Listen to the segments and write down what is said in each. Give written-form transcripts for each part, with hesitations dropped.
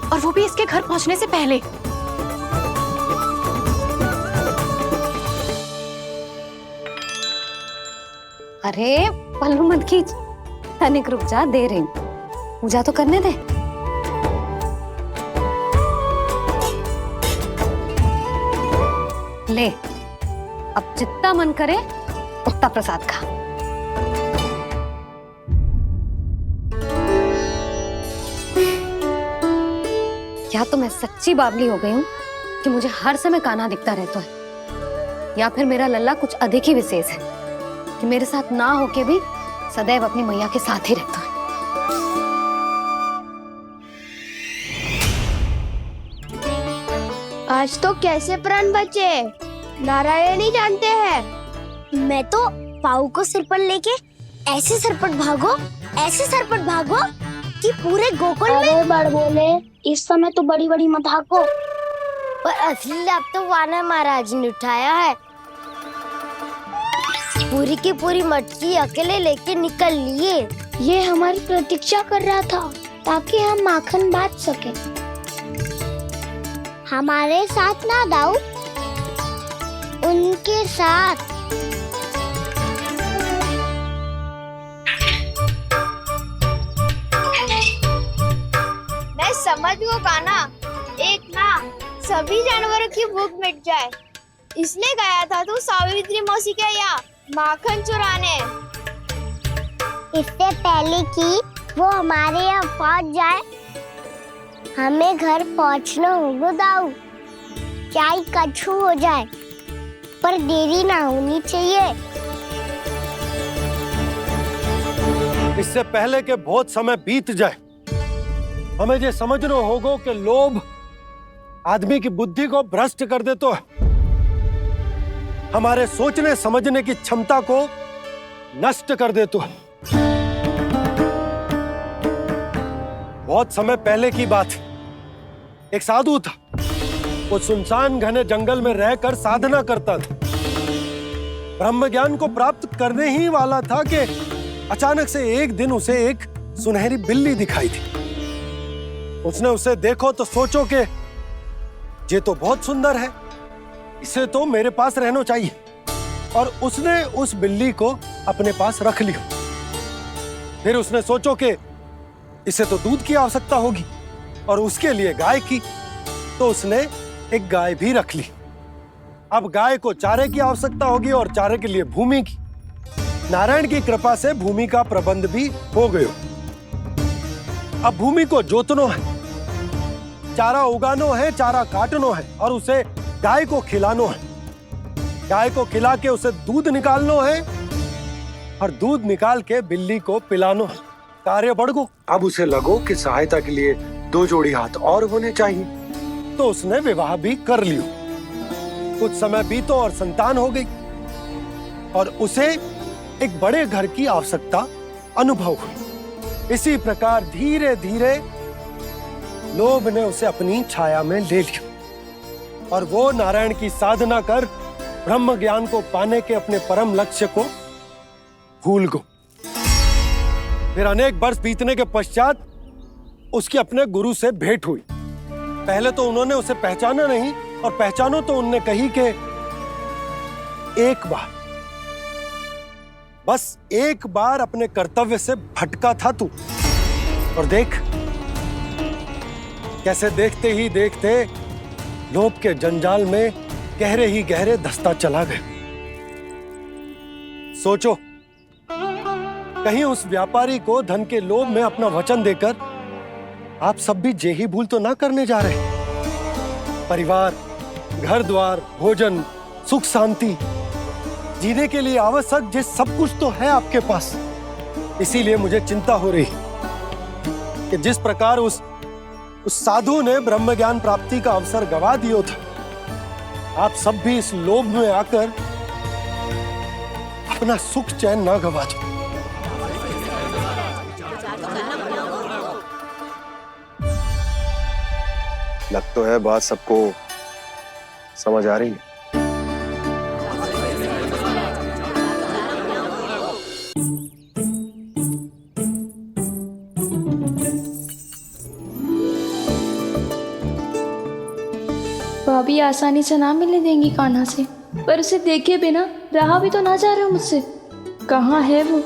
और वो भी इसके घर पहुंचने से पहले। अरे पल्लू मत खींच, तनिक रुक जा, दे रही हूँ, पूजा तो करने दे। ले, अब जितना मन करे उतना प्रसाद खा। या तो मैं सच्ची बावली हो गई हूँ कि मुझे हर समय कान्हा दिखता रहता है, या फिर मेरा लल्ला कुछ अधिक ही विशेष है कि मेरे साथ ना होके भी सदैव अपनी मैया के साथ ही रहता है। आज तो कैसे प्राण बचे नारायण ही जानते हैं। मैं तो पाऊ को सिर पर लेके ऐसे सरपट भागो कि पूरे गोकुल में। अरे बड़ बोले, इस समय तो बड़ी बड़ी मत हाको। पर असली लाभ तो वानर महाराज ने उठाया है। पूरी की पूरी मटकी अकेले लेके निकल लिए। ये हमारी प्रतीक्षा कर रहा था ताकि हम माखन बांट सके। हमारे साथ ना दाऊ, उनके साथ। मैं समझ गो कान्हा, एक ना सभी जानवरों की भूख मिट जाए, इसलिए गया था तू सावित्री मौसी के यहाँ माखन चुराने। इससे पहले कि वो हमारे यहाँ पहुँच जाए, हमें घर पहुँचना होगा दाऊ, चाहे कछु हो जाए, पर देरी ना होनी चाहिए। इससे पहले कि बहुत समय बीत जाए, हमें ये समझना होगा कि लोभ आदमी की बुद्धि को भ्रष्ट कर देता है, हमारे सोचने समझने की क्षमता को नष्ट कर देता है। बहुत समय पहले की बात, एक साधु था, वो सुनसान घने जंगल में रहकर साधना करता था। ब्रह्म ज्ञान को प्राप्त करने ही वाला था कि अचानक से एक दिन उसे एक सुनहरी बिल्ली दिखाई थी। उसने उसे देखो तो सोचो कि ये तो बहुत सुंदर है, इसे तो मेरे पास रहना चाहिए, और उसने उस बिल्ली को अपने पास रख लिया। फिर उसने सोचो कि इसे तो दूध की आवश्यकता होगी और उसके लिए गाय की, तो उसने एक गाय भी रख ली। अब गाय को चारे की आवश्यकता होगी और चारे के लिए भूमि की। नारायण की कृपा से भूमि का प्रबंध भी हो गयो। अब भूमि को जोतनो है, चारा उगानो है, चारा काटनो है और उसे गाय को खिलानो है। गाय को खिला के उसे दूध निकालनो है और दूध निकाल के बिल्ली को पिलानो है। कार्य बढ़ गो। अब उसे लगो कि सहायता के लिए 2 जोड़ी हाथ और होने चाहिए, तो उसने विवाह भी कर लियो। कुछ समय बीतो और संतान हो गई और उसे एक बड़े घर की आवश्यकता अनुभव हुई। इसी प्रकार धीरे धीरे लोभ ने उसे अपनी छाया में ले लिया और वो नारायण की साधना कर ब्रह्म ज्ञान को पाने के अपने परम लक्ष्य को भूल गो। फिर अनेक वर्ष बीतने के पश्चात उसकी अपने गुरु से भेंट हुई। पहले तो उन्होंने उसे पहचाना नहीं, और पहचानो तो उनने कही कि एक बार, बस एक बार अपने कर्तव्य से भटका था तू, और देख कैसे देखते ही देखते लोभ के जंजाल में गहरे ही गहरे धंसता चला गया। सोचो, कहीं उस व्यापारी को धन के लोभ में अपना वचन देकर आप सब भी जे ही भूल तो ना करने जा रहे। परिवार, घर द्वार, भोजन, सुख शांति, जीने के लिए आवश्यक जिस सब कुछ तो है आपके पास। इसीलिए मुझे चिंता हो रही कि जिस प्रकार उस साधु ने ब्रह्म ज्ञान प्राप्ति का अवसर गवा दिया था, आप सब भी इस लोभ में आकर अपना सुख चैन ना गवा दो। लग तो है बात सबको समझ आ रही है। भाभी आसानी से ना मिलने देंगी कान्हा से, पर उसे देखे बिना रहा भी तो ना जा रहा मुझसे। कहाँ है वो?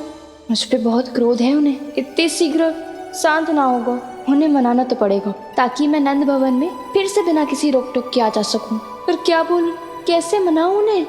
मुझ पे बहुत क्रोध है उन्हें, इतने शीघ्र शांत ना होगा। उन्हें मनाना तो पड़ेगा ताकि मैं नंद भवन में फिर से बिना किसी रोक टोक के आ जा सकूं। पर क्या बोलूं, कैसे मनाऊं उन्हें?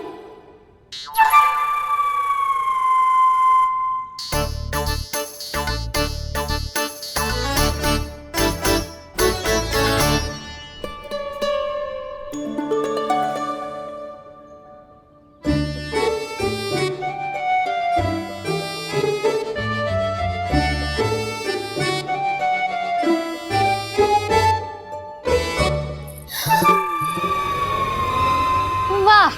वाह,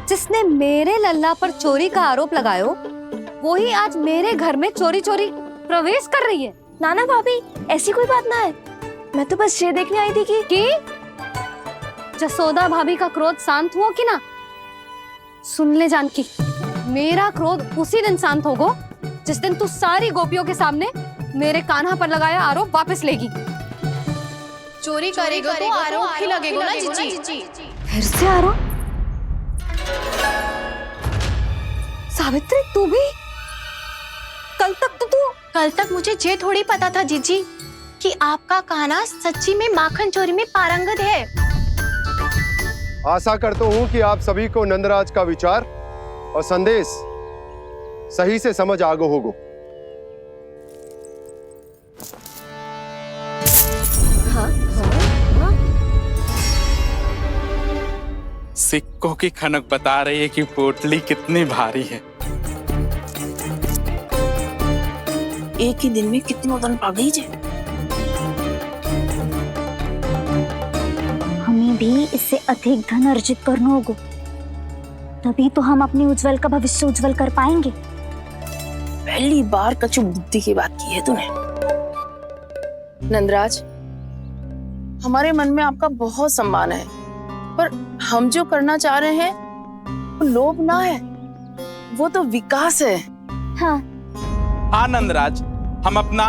जिसने मेरे लल्ला पर चोरी का आरोप लगायो वो ही आज मेरे घर में चोरी चोरी प्रवेश कर रही है। नाना भाभी, ऐसी कोई बात ना है, मैं तो बस ये देखने आई थी कि जसोदा भाभी का क्रोध शांत हुआ कि ना? सुन ले जानकी, मेरा क्रोध उसी दिन शांत होगा जिस दिन तू सारी गोपियों के सामने मेरे कान्हा पर लगाया आरोप वापस लेगी। चोरी करेगा तो आरोप ही लगेगा ना जीजी। फिर से आरोप? सावित्री, तू भी? कल तक मुझे ये थोड़ी पता था जीजी कि आपका कान्हा सच्ची में माखन चोरी में पारंगत है। आशा करता हूँ कि आप सभी को नंदराज का विचार और संदेश सही से समझ आगो होगो। सिक्कों की खनक बता रही है कि पोटली कितनी भारी है। एक ही दिन में कितनों धन पा गई जे। हमें भी इससे अधिक धन अर्जित करना होगा, तभी तो हम अपनी उज्जवल का भविष्य उज्जवल कर पाएंगे। पहली बार कछु बुद्धि की बात की है तूने। नंदराज, हमारे मन में आपका बहुत सम्मान है, पर हम जो करना चाह रहे हैं वो लोभ ना है, वो तो विकास है। हाँ नंदराज, हम अपना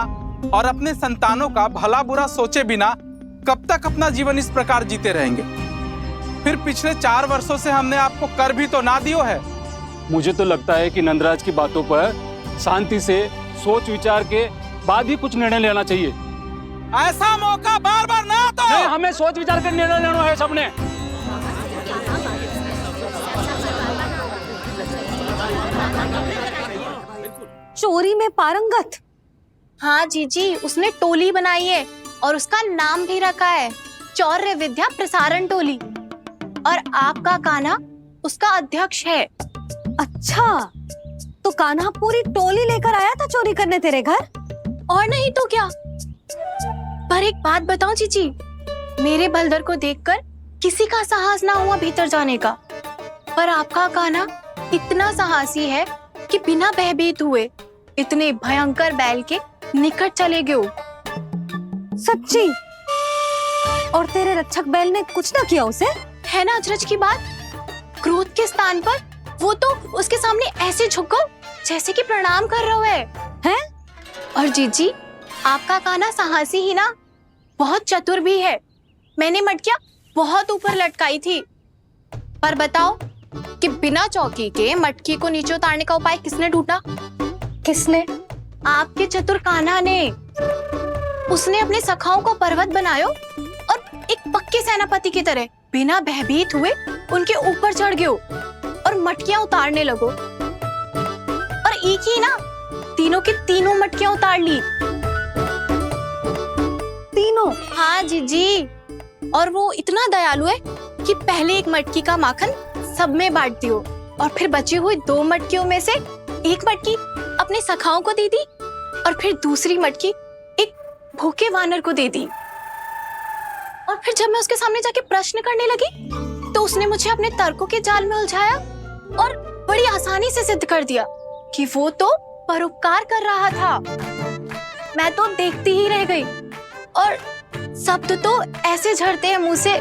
और अपने संतानों का भला बुरा सोचे बिना कब तक अपना जीवन इस प्रकार जीते रहेंगे? फिर पिछले 4 वर्षों से हमने आपको कर भी तो ना दियो है। मुझे तो लगता है कि नंदराज की बातों पर शांति से सोच विचार के बाद ही कुछ निर्णय लेना चाहिए। ऐसा मौका बार बार ना आता। नहीं, हमें सोच विचार कर निर्णय लेना है सबने। चोरी में पारंगत? हाँ जीजी, उसने टोली बनाई है और उसका नाम भी रखा है चौर्य विद्या प्रसारण टोली, और आपका कान्हा उसका अध्यक्ष है। अच्छा, तो कान्हा पूरी टोली लेकर आया था चोरी करने तेरे घर? और नहीं तो क्या। पर एक बात बताऊं जीजी, मेरे बलदर को देखकर किसी का साहस ना हुआ भीतर जाने का, पर आपका कान्हा इतना साहसी है कि बिना भयभीत हुए इतने भयंकर बैल के निकट चले गए। सच्ची? और तेरे रक्षक बैल ने कुछ ना किया उसे? है ना अचरज की बात। क्रोध के स्थान पर वो तो उसके सामने ऐसे झुको जैसे कि प्रणाम कर रहा है। और जीजी, आपका कान्हा साहसी ही ना, बहुत चतुर भी है। मैंने मटकियां बहुत ऊपर लटकाई थी, पर बताओ कि बिना चौकी के मटकी को नीचे उतारने का उपाय किसने ढूंढा? किसने? आपके चतुर कान्हा ने। उसने अपने सखाओं को पर्वत बनायो और एक पक्के सेनापति की तरह बिना भयभीत हुए उनके ऊपर चढ़ गयो और मटकियां उतारने लगो, और एक ही ना तीनों की तीनों मटकियां उतार ली। तीनों? हाँ जीजी, और वो इतना दयालु है कि पहले एक मटकी का माखन सब में बांट दियो और फिर बची हुई 2 मटकियों में से एक मटकी अपने सखाओं को दे दी और फिर दूसरी मटकी एक भूखे वानर को दे दी। और फिर जब मैं उसके सामने जाके प्रश्न करने लगी तो उसने मुझे अपने तर्कों के जाल में उलझाया और बड़ी आसानी से सिद्ध कर दिया कि वो तो परोपकार कर रहा था। मैं तो देखती ही रह गई, और शब्द तो ऐसे झड़ते हैं मुंह से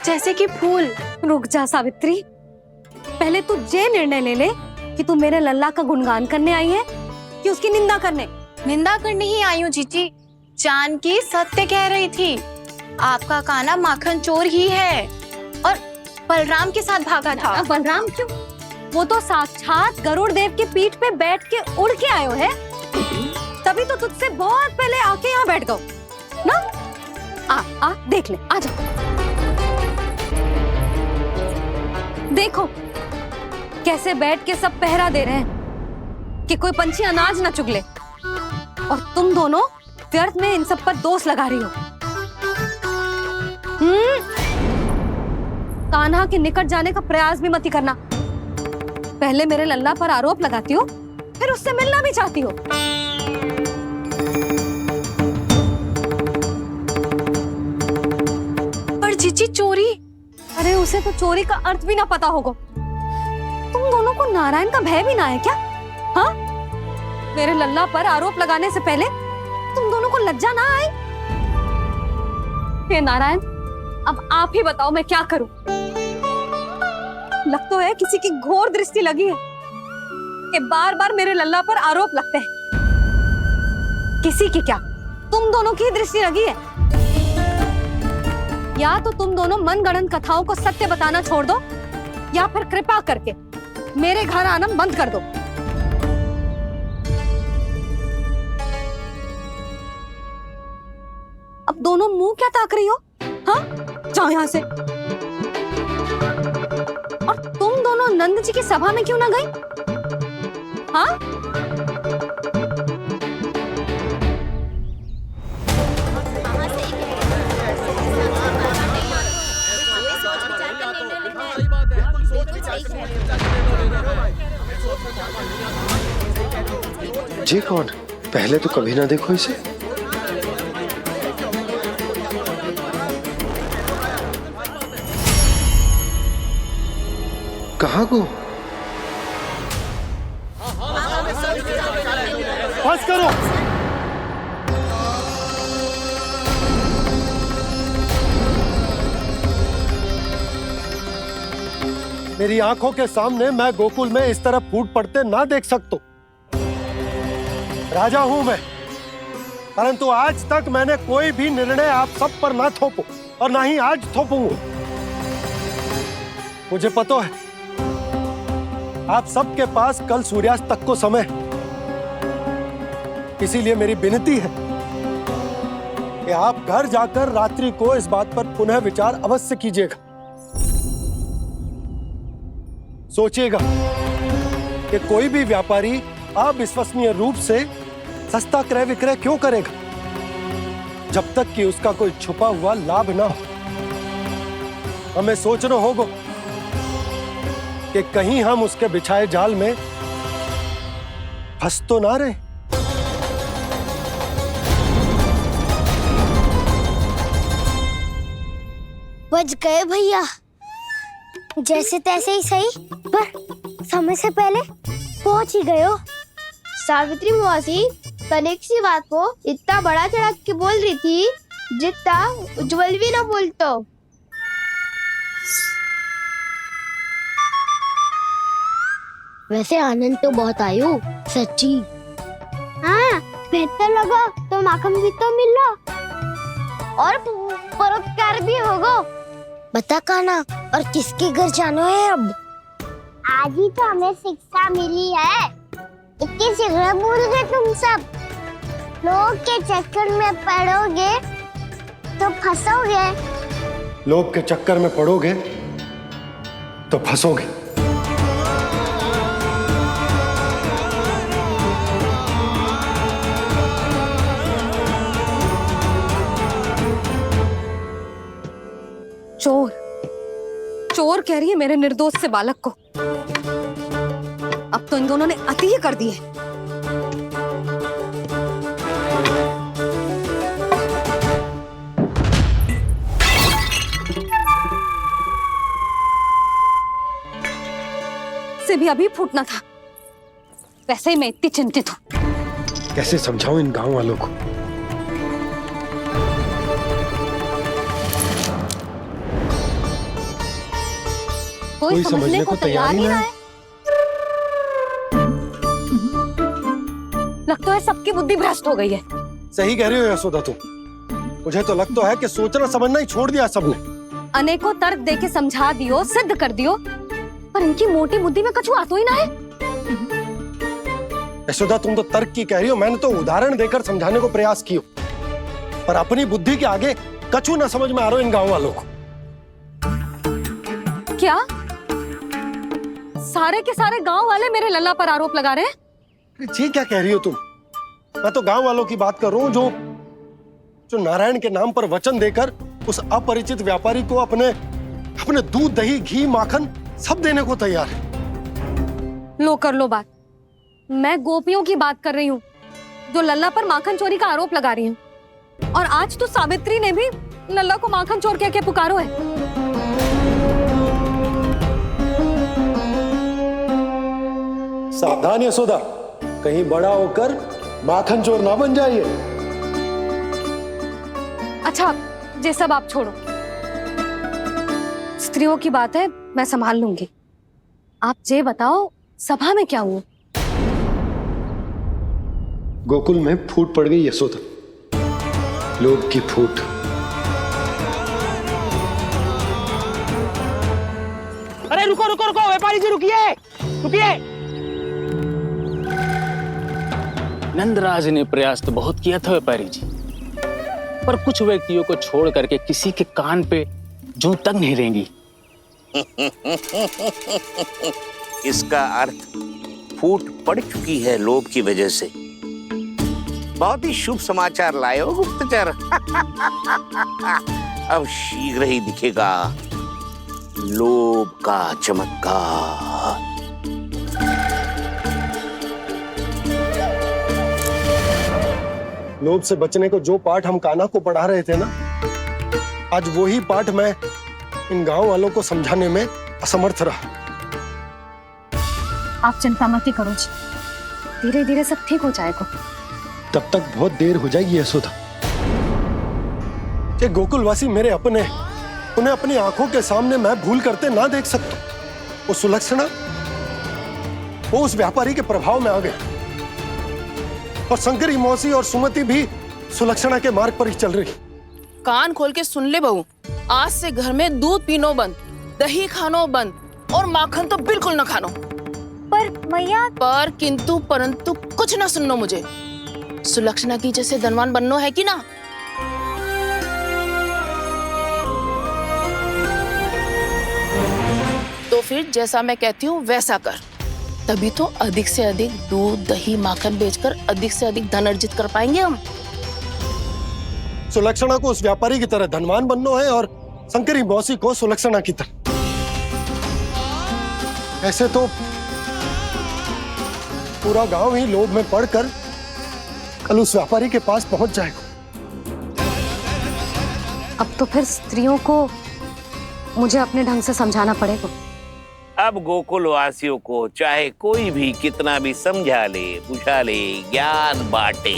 जैसे कि फूल। रुक जा सावित्री, पहले तू ये निर्णय ले ले कि तू मेरे लल्ला का गुणगान करने आई है कि उसकी निंदा करने? निंदा करने ही आई हूँ जीजी। जानकी सत्य कह रही थी। आपका कान्हा माखन चोर ही है और बलराम के साथ भागा था। बलराम क्यों? वो तो साक्षात गरुड़ देव की पीठ पे बैठ के उड़ के आयो है, तभी तो तुझसे बहुत पहले आके यहाँ बैठ गओ ना। आ देख ले, आ जा। देखो कैसे बैठ के सब पहरा दे रहे हैं कि कोई पंछी अनाज ना चुगले, और तुम दोनों व्यर्थ में इन सब पर दोष लगा रही हो। कान्हा के निकट जाने का प्रयास भी मत ही करना। पहले मेरे लल्ला पर आरोप लगाती हो, फिर उससे मिलना भी चाहती हो। पर जीजी चोरी, अरे उसे तो चोरी का अर्थ भी ना पता होगा। तुम दोनों को नारायण का भय भी ना है क्या? हाँ, मेरे लल्ला पर आरोप लगाने से पहले तुम दोनों को लज्जा ना आई? हे नारायण, अब आप ही बताओ मैं क्या करूं। लग तो है किसी की घोर दृष्टि लगी है कि बार बार मेरे लल्ला पर आरोप लगते हैं। किसी की क्या, तुम दोनों की दृष्टि लगी है। या तो तुम दोनों मनगढ़ंत कथाओं को सत्य बताना छोड़ दो, या फिर कृपा करके मेरे घर आना बंद कर दो। अब दोनों मुंह क्या ताक रही हो? हाँ, जाओ यहां से। और तुम दोनों नंद जी की सभा में क्यों ना गई? हाँ? जी कौन? पहले तो कभी ना देखो इसे। कहाँ को? बस करो। मेरी आंखों के सामने मैं गोकुल में इस तरह फूट पड़ते ना देख सकता। राजा हूं मैं, परंतु आज तक मैंने कोई भी निर्णय आप सब पर ना थोपो और ना ही आज थोपूंगा। मुझे पता है आप सबके पास कल सूर्यास्त तक को समय, इसीलिए मेरी विनती है कि आप घर जाकर रात्रि को इस बात पर पुनः विचार अवश्य कीजिएगा। सोचिएगा कि कोई भी व्यापारी अविश्वसनीय रूप से सस्ता क्रय विक्रय क्यों करेगा, जब तक कि उसका कोई छुपा हुआ लाभ ना हो। हमें सोचना होगा कि कहीं हम उसके बिछाए जाल में फंस तो ना रहे। बच गए भैया, जैसे तैसे ही सही, पर समय से पहले पहुंच ही गए हो। सावित्री मौसी कनेक सी बात को इतना बड़ा चढ़ा के बोल रही थी जितना उज्जवल भी ना बोलतो। वैसे आनंद तो बहुत आयो, सच्ची। हाँ, बेहतर लगा तो माखन भी तो मिला और परोपकार भी होगा। बता कान्हा, और किसके घर जाना है अब? आज ही तो हमें शिक्षा मिली है, इतनी शीघ्र भूल गए तुम सब। लोग के चक्कर में पड़ोगे तो फंसोगे। लोग के चक्कर में पड़ोगे तो फंसोगे। चोर, चोर कह रही है मेरे निर्दोष से बालक को। अब तो इन दोनों ने अति ही कर दी है। से भी अभी फूटना था। वैसे ही मैं इतनी चिंतित हूं। कैसे समझाऊं इन गांव वालों को? कोई समझने को तैयार ही ना है। लगता है सबकी बुद्धि भ्रष्ट हो गई है। सही कह रही हो यशोदा तुम। मुझे तो लगता है कि सोचना समझना ही छोड़ दिया सबने। अनेकों तर्क देके समझा दियो, सिद्ध कर दियो, पर इनकी मोटी बुद्धि में कछु आतो ही ना है। यशोदा, तुम तो तर्क की कह रही हो, मैंने तो उदाहरण देकर समझाने को प्रयास किया, पर अपनी बुद्धि के आगे कछु ना समझ में आ रहा इन गांव वालों को। क्या सारे के सारे गांव वाले मेरे लल्ला पर आरोप लगा रहे हैं? जी क्या कह रही हो तुम? मैं तो गांव वालों की बात कर रहा हूं जो नारायण के नाम पर वचन देकर उस अपरिचित व्यापारी को अपने दूध, दही, घी, माखन सब देने को तैयार है। लो कर लो बात। मैं गोपियों की बात कर रही हूँ जो लल्ला पर माखन चोरी का आरोप लगा रही हैं। और आज तो सावित्री ने भी लल्ला को माखन चोर कह के पुकारो है। सावधान यशोदा, कहीं बड़ा होकर माखन चोर ना बन जाइए। अच्छा, ये सब आप छोड़ो, स्त्रियों की बात है, मैं संभाल लूंगी। आप ये बताओ, सभा में क्या हुआ? गोकुल में फूट पड़ गई यशोदा, लोभ की फूट। अरे रुको रुको रुको, व्यापारी जी रुकिए रुकिए। नंदराज ने प्रयास तो बहुत किया था व्यापारी जी, पर कुछ व्यक्तियों को छोड़ करके किसी के कान पे जूं तक नहीं रेंगी। इसका अर्थ फूट पड़ चुकी है लोभ की वजह से। बहुत ही शुभ समाचार लाए हो गुप्तचर। अब शीघ्र ही दिखेगा लोभ का चमत्कार। लोभ से बचने को जो पाठ हम कान्हा को पढ़ा रहे थे ना, आज वही पाठ मैं इन गांव वालों को समझाने में असमर्थ रहा। आप चिंता मत करो जी, धीरे धीरे सब ठीक हो जाएगा। तब तक बहुत देर हो जाएगी यशोदा। ये गोकुलवासी मेरे अपने, उन्हें अपनी आंखों के सामने मैं भूल करते ना देख सकता। वो सुलक्षणा, वो उस व्यापारी के प्रभाव में आ गए, और शंकरी मौसी और सुमति भी सुलक्षणा के मार्ग पर ही चल रही। कान खोल के सुन ले बहू, आज से घर में दूध पीनो बंद, दही खानो बंद, और माखन तो बिल्कुल न खानो। पर मैया, पर किंतु परंतु कुछ ना सुननो मुझे। सुलक्षणा की जैसे धनवान बननो है कि ना? तो फिर जैसा मैं कहती हूँ वैसा कर, तभी तो अधिक से अधिक दूध, दही, माखन बेचकर अधिक से अधिक धन अर्जित कर पाएंगे हम। सुलक्षणा को उस व्यापारी की तरह धनवान बनना है और शंकरी मौसी को सुलक्षणा की तरह। ऐसे तो पूरा गांव ही लोभ में पड़कर कल उस व्यापारी के पास पहुंच जाएगा। अब तो फिर स्त्रियों को मुझे अपने ढंग से समझाना पड़ेगा। अब गोकुल वासियों को चाहे कोई भी कितना भी समझा ले, बुझा ले, ज्ञान बांटे,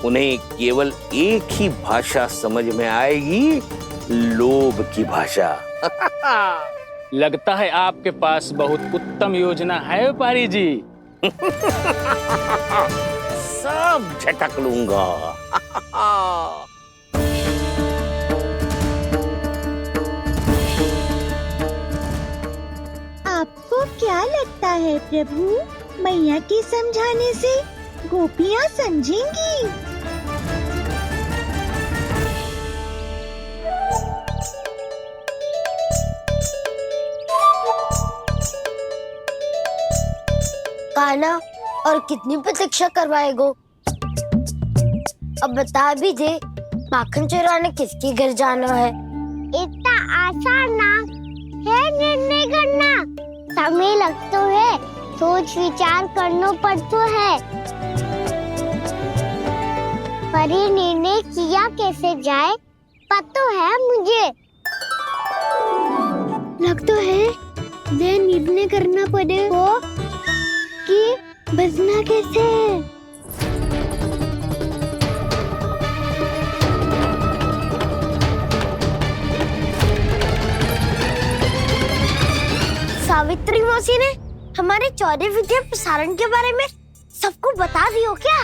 उन्हें केवल एक ही भाषा समझ में आएगी, लोभ की भाषा। लगता है आपके पास बहुत उत्तम योजना है व्यापारी जी। सब झटक लूंगा। आपको क्या लगता है प्रभु, मैया के समझाने से गोपियाँ समझेंगी? कान्हा, और कितनी प्रतीक्षा करवाएगो? अब बता भी दे, माखन चुराने किसके घर जाना है? इतना आसान ना है निर्णय करना, समय लगता है, सोच विचार करना पड़ता है। पर ये निर्णय किया कैसे जाए पता है मुझे। लगता है ये निर्णय करना पड़ेगा कि बचना कैसे। सावित्री मौसी ने हमारे 14 विद्या प्रसारण के बारे में सबको बता दियो क्या?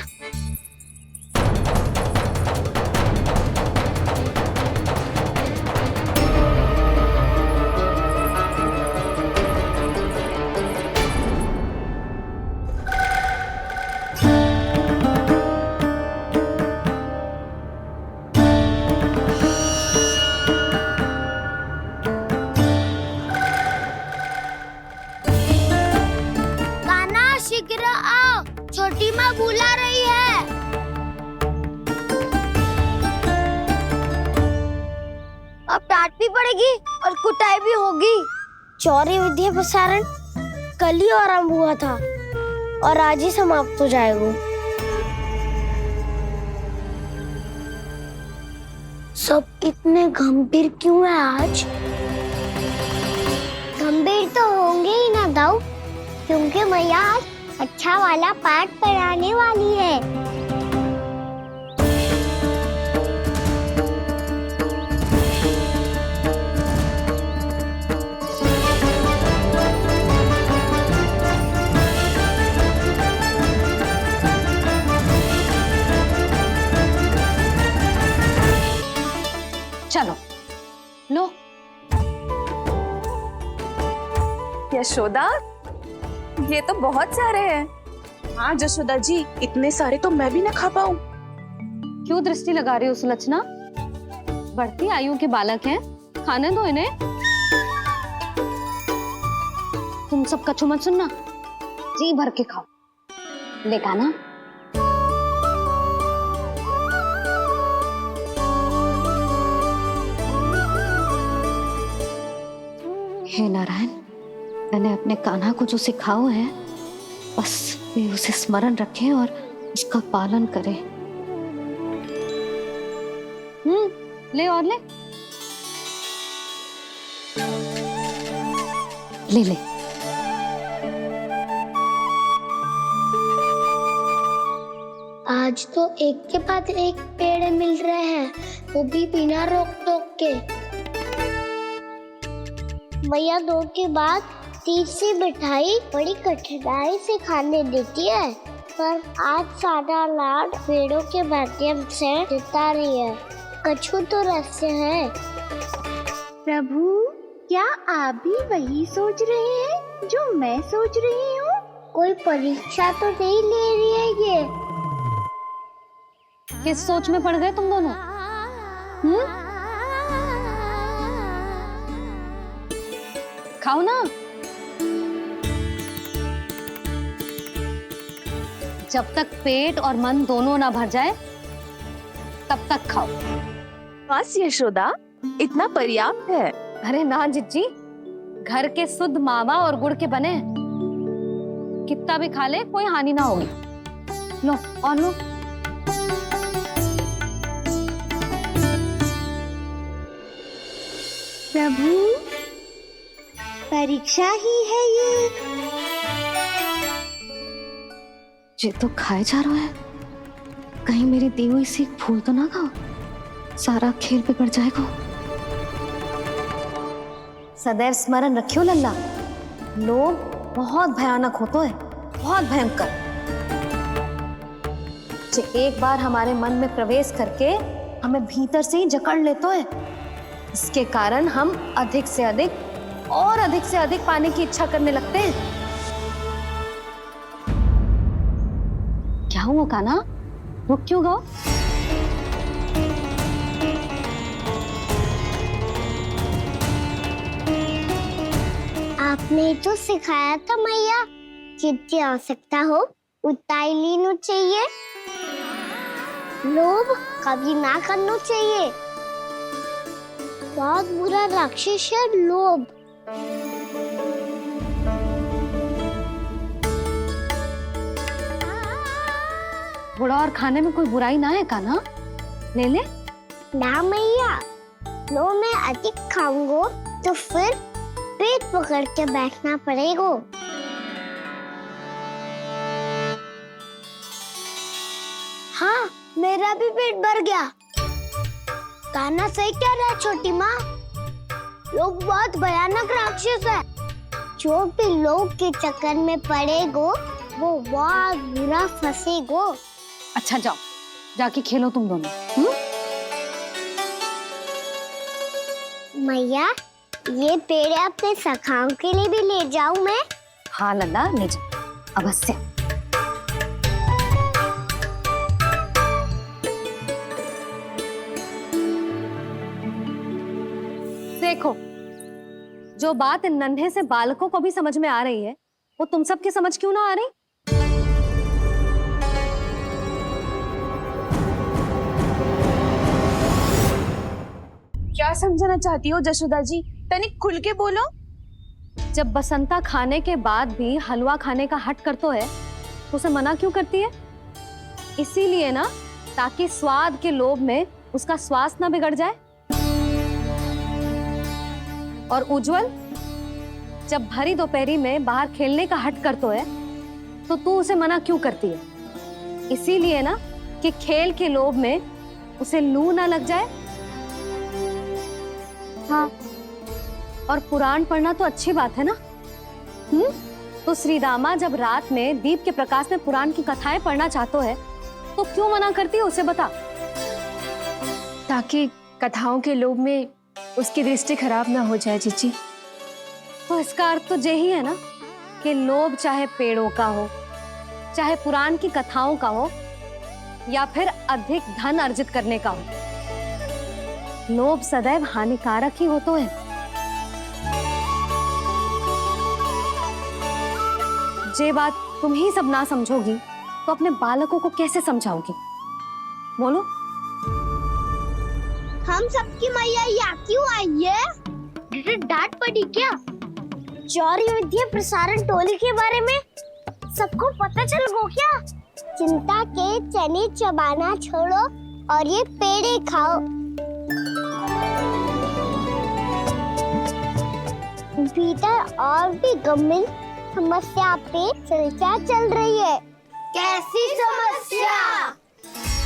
पड़ेगी और कुटाई भी होगी। चौरी विद्या प्रसारण कल ही आरंभ हुआ था और आज ही समाप्त हो जाएगा। सब इतने गंभीर क्यों है आज? गंभीर तो होंगे ही ना दाऊ, क्योंकि मैया आज अच्छा वाला पाठ पढ़ाने वाली है। चलो लो। यशोदा, ये तो बहुत सारे हैं। हाँ जशोदा जी, इतने सारे तो मैं भी ना खा पाऊं। क्यों दृष्टि लगा रही हो सुलक्षणा? बढ़ती आयु के बालक हैं, खाने दो इन्हें। तुम सब कछु मत सुनना, जी भर के खाओ। देखा ना? हे नारायण, मैंने अपने कान्हा को जो सिखाओ है, बस वे उसे स्मरण रखें और उसका पालन करें। ले और ले ले ले। आज तो एक के बाद एक पेड़ मिल रहे हैं, वो भी बिना रोक टोक के। मैया 2 के बाद तीसरी मिठाई बड़ी कठिनाई से खाने देती है, पर आज सादा लाड पेड़ों के माध्यम से जिता रही है। कछु तो रहस्य है। प्रभु, क्या आप भी वही सोच रहे हैं जो मैं सोच रही हूँ? कोई परीक्षा तो नहीं ले रही है ये? किस सोच में पड़ गए तुम दोनों? खाओ ना। जब तक पेट और मन दोनों ना भर जाए तब तक खाओ। बस यशोदा, इतना पर्याप्त है। अरे ना जिज्जी, घर के शुद्ध मावा और गुड़ के बने, कितना भी खा ले कोई हानि ना होगी। लो और लो। प्रभु, परीक्षा ही है ये तो खाए जा रहा है, कहीं मेरी दी हुई सीख भूल तो ना खाओ, सारा खेल बिगड़ जाएगा। सदैव स्मरण रखियो लल्ला, लोग बहुत भयानक होते हैं, बहुत भयंकर। जो एक बार हमारे मन में प्रवेश करके हमें भीतर से ही जकड़ लेते हैं, इसके कारण हम अधिक से अधिक पाने की इच्छा करने लगते हैं। क्या हुआ कान्हा, रुक क्यों गो? आपने तो सिखाया था मैया, जितनी आवश्यकता हो उतना ही लेना चाहिए, लोभ कभी ना करना चाहिए। बहुत बुरा राक्षस है लोभ। थोड़ा और खाने में कोई बुराई ना है कान्हा, ले ले। ना मैया, लो मैं अधिक खाऊंगा तो फिर पेट पकड़ के बैठना पड़ेगा। हाँ, मेरा भी पेट भर गया। कान्हा सही कह रहा है छोटी माँ, लोग बहुत भयानक राक्षस है। जो भी लोग के चक्कर में पड़ेगो वो बहुत बुरा फंसेगो। अच्छा जाओ, जाके खेलो तुम दोनों। मैया, ये पेड़ अपने सखाओं के लिए भी ले जाऊं मैं? हाँ लल्ला, ले जा अवश्य। देखो, जो बात इन नन्हे से बालकों को भी समझ में आ रही है, वो तुम सबकी समझ क्यों ना आ रही? क्या समझाना चाहती हो जशोदा जी? तनिक खुल के बोलो। जब बसंता खाने के बाद भी हलवा खाने का हट करतो है तो उसे मना क्यों करती है? इसीलिए ना, ताकि स्वाद के लोभ में उसका स्वास्थ्य ना बिगड़ जाए। और उज्जवल जब भरी दोपहरी में बाहर खेलने का हट करतो है तो तू उसे मना क्यों करती है? इसीलिए ना कि खेल के लोभ में उसे लू ना लग जाए। हाँ, और पुराण पढ़ना तो अच्छी बात है ना। तो श्री रामा जब रात में दीप के प्रकाश में पुराण की कथाएं पढ़ना चाहते है तो क्यों मना करती है? उसे बता। ताकि कथाओं के लोभ में उसकी दृष्टि खराब ना हो जाए जीजी। तो इसका अर्थ तो यही है ना कि लोभ चाहे पेड़ों का हो, चाहे पुराण की कथाओं का हो, या फिर अधिक धन अर्जित करने का हो, लोभ सदैव हानिकारक ही होता है। जे बात तुम ही सब ना समझोगी तो अपने बालकों को कैसे समझाओगी? बोलो। हम सबकी मैया यहाँ क्यों आई है? डांट पड़ी क्या? चौरी विद्या प्रसारण टोली के बारे में सबको पता चल गो क्या? चिंता के चने चबाना छोड़ो और ये पेड़े खाओ। भीतर और भी गंभीर समस्या पे चर्चा चल रही है। कैसी समस्या?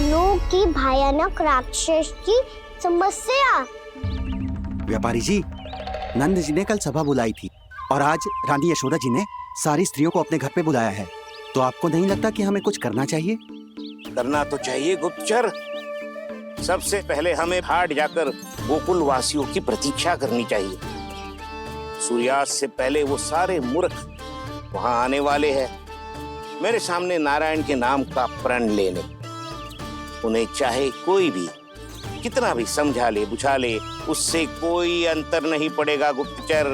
लोग की भयानक राक्षस की समस्या। व्यापारी जी, नंद जी ने कल सभा बुलाई थी और आज रानी यशोदा जी ने सारी स्त्रियों को अपने घर पे बुलाया है। तो आपको नहीं लगता कि हमें कुछ करना चाहिए? करना तो चाहिए गुप्तचर। सबसे पहले हमें हाट जाकर गोकुल वासियों की प्रतीक्षा करनी चाहिए। सूर्यास्त से पहले वो सारे मूर्ख वहां आने वाले हैं, मेरे सामने नारायण के नाम का प्रण लेने। उन्हें चाहे कोई भी कितना भी समझा ले बुझा ले, उससे कोई अंतर नहीं पड़ेगा गुप्तचर।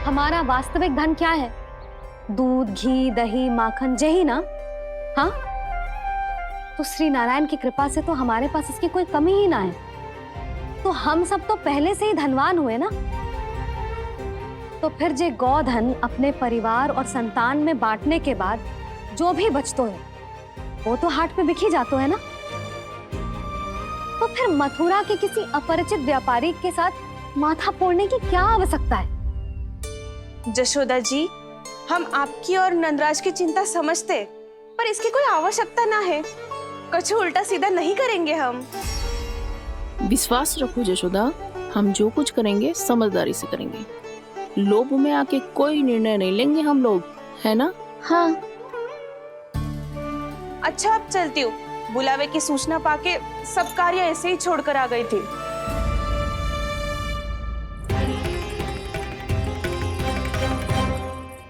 हमारा वास्तविक धन क्या है? दूध, घी, दही, माखन, यही ना? हाँ, तो श्री नारायण की कृपा से तो हमारे पास इसकी कोई कमी ही ना है। तो हम सब तो पहले से ही धनवान हुए ना। तो फिर जे गौधन अपने परिवार और संतान में बांटने के बाद जो भी बचतो है वो तो हाट पे बिखी जातो है ना। तो फिर मथुरा के किसी अपरिचित व्यापारी के साथ माथा फोड़ने की क्या आवश्यकता है? जशोदा जी, हम आपकी और नंदराज की चिंता समझते, पर इसकी कोई आवश्यकता ना है। कुछ उल्टा सीधा नहीं करेंगे हम। विश्वास रखो जशोदा, हम जो कुछ करेंगे समझदारी से करेंगे। लोभ में आके कोई निर्णय नहीं लेंगे हम लोग, है ना? हाँ। अच्छा, अब चलती हूँ। बुलावे की सूचना पाके सब कार्य ऐसे ही छोड़कर आ गई थी।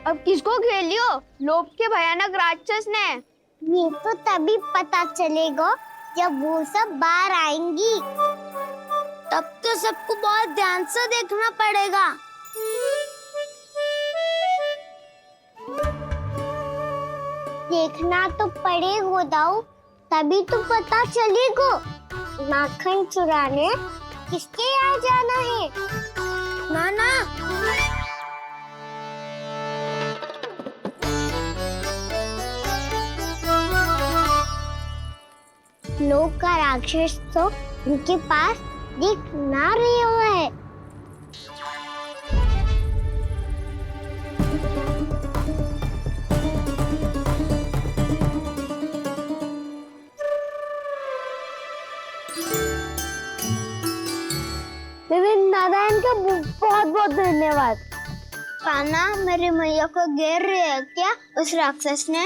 अब किसको घेर लियो? लोभ के भयानक राक्षस ने। ये तो तभी पता चलेगा जब वो सब बाहर आएंगी। तब तो सबको बहुत ध्यान से देखना पड़ेगा। देखना तो पड़ेगा दाऊ, तभी तो पता चलेगा माखन चुराने किसके यहाँ जाना है। नाना, लोग का राक्षस तो उनके पास दिख ना रही हुआ है। नारायण का बहुत बहुत धन्यवाद। कान्हा, मेरी मैया को घेर रहे है क्या उस राक्षस ने?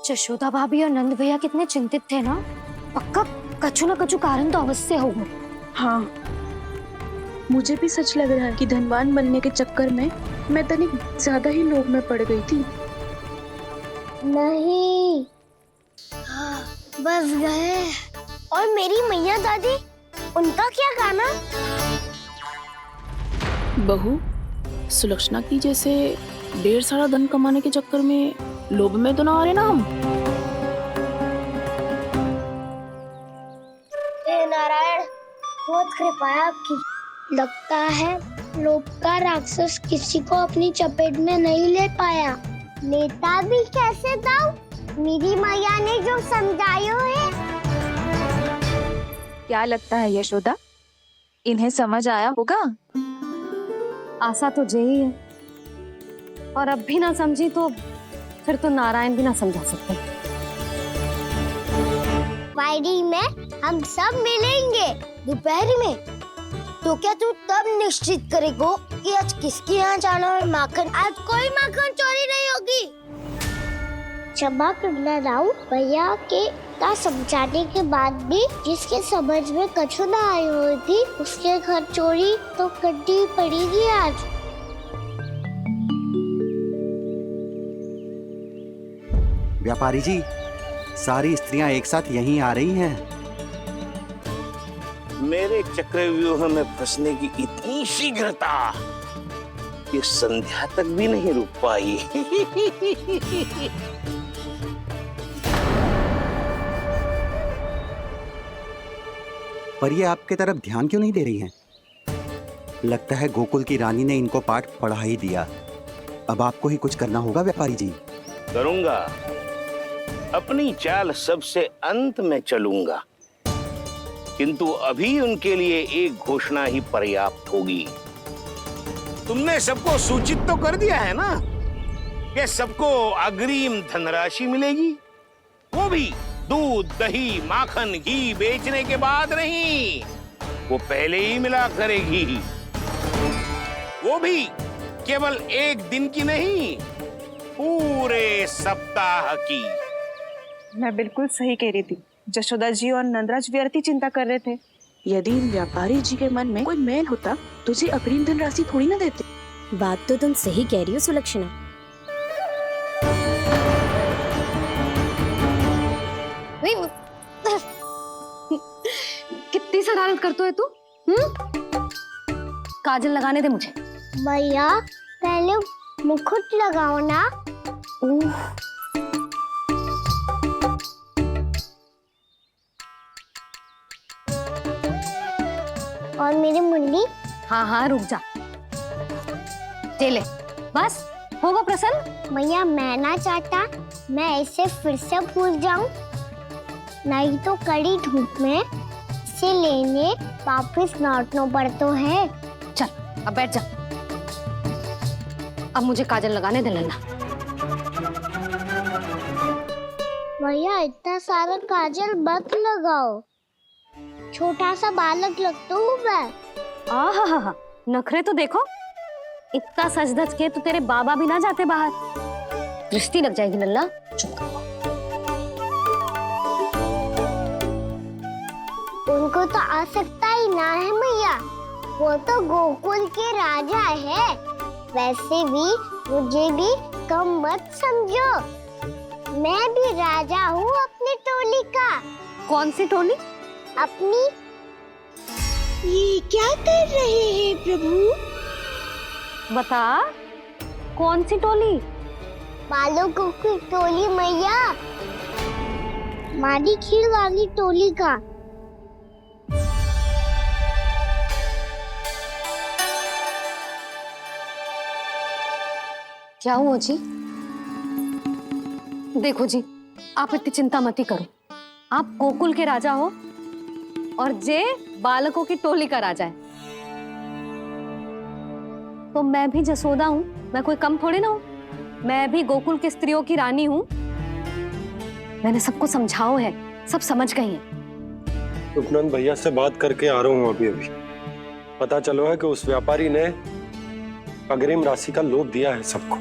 यशोदा भाभी और नंद भैया कितने चिंतित थे ना। पक्का कछु ना कछु कारण तो अवश्य होगा। हाँ, मुझे भी सच लग रहा है कि धनवान बनने के चक्कर में मैं तनिक ज्यादा ही लोभ में पड़ गई थी। नहीं, बस गए। और मेरी मैया दादी, उनका क्या गाना? बहू, सुलक्षणा की जैसे ढेर सारा धन कमाने के चक्कर में लोभ में तो ना आ रहे ना हम। बहुत कृपा है आपकी। लगता है लोभ का राक्षस किसी को अपनी चपेट में नहीं ले पाया। लेता भी कैसे दाऊ? मेरी मैया ने जो समझायो है। क्या लगता है यशोदा, इन्हें समझ आया होगा? आशा तो यही है, और अब भी ना समझी तो फिर तो नारायण भी ना समझा सकते। पायरी में हम सब मिलेंगे दोपहर में। तो क्या तू तब निश्चित करेगो कि आज किसके यहाँ जाना है माखन? आज कोई माखन चोरी नहीं होगी। क्षमा करना राव, भैया के का समझाने के बाद भी जिसके समझ में कछु ना आई हुई थी उसके घर चोरी तो करनी पड़ेगी आज। व्यापारी जी, सारी स्त्रियां एक साथ यहीं आ रही हैं। मेरे चक्रव्यूह में फंसने की इतनी शीघ्रता कि संध्या तक भी नहीं रुक पाई। पर ये आपके तरफ ध्यान क्यों नहीं दे रही हैं? लगता है गोकुल की रानी ने इनको पाठ पढ़ा ही दिया। अब आपको ही कुछ करना होगा व्यापारी जी। करूंगा, अपनी चाल सबसे अंत में चलूंगा, किंतु अभी उनके लिए एक घोषणा ही पर्याप्त होगी। तुमने सबको सूचित तो कर दिया है ना कि सबको अग्रिम धनराशि मिलेगी, वो भी दूध, दही, माखन, घी बेचने के बाद नहीं, वो पहले ही मिला करेगी। वो भी केवल एक दिन की नहीं, पूरे सप्ताह की। मैं बिल्कुल सही कह रही थी। जशोदा जी और नंदराज व्यर्थ ही चिंता कर रहे थे। यदि इन व्यापारी जी के मन में कोई मैल होता तो जी अग्रिम धनराशि थोड़ी ना देते। बात तो तुम सही कह रही हो सुलक्षणा। कितनी शरारत करते हो तू? काजल लगाने दे मुझे। भैया पहले मुकुट लगाओ ना। और मेरी मुन्नी? हाँ हाँ रुक जा। ले बस होगा प्रसन्न। भैया मैं ना चाहता मैं ऐसे फिर से भूल जाऊं, नहीं तो कड़ी धूप में इसे लेने वापस लौटना पड़ता है। चल अब बैठ जा। अब मुझे काजल लगाने दे लल्ला। भैया इतना सारा काजल मत लगाओ, छोटा सा बालक लगता हूँ मैं। आहा, नखरे तो देखो। इतना सज धज के तो तेरे बाबा भी ना जाते बाहर, दृष्टि लग जाएगी लल्ला। उनको तो आ सकता ही ना है भैया, वो तो गोकुल के राजा है। वैसे भी मुझे भी कम मत समझो, मैं भी राजा हूँ अपनी टोली का। कौन सी टोली? अपनी। ये क्या कर रहे हैं प्रभु? बता, कौन सी टोली? बालकों की टोली मैया, मारी खीर वाली टोली का। क्या हुआ जी? देखो जी, आप इतनी चिंता मत करो। आप गोकुल के राजा हो और जे बालकों की टोली का राजा है, तो मैं भी जसोदा हूँ, मैं कोई कम थोड़े ना हूँ। मैं भी गोकुल के स्त्रियों की रानी हूँ। मैंने सबको समझाओ है, सब समझ गई हैं। उपनंद भैया से बात करके आ रहा हूँ अभी। पता चलो है कि उस व्यापारी ने अग्रिम राशि का लोभ दिया है सबको।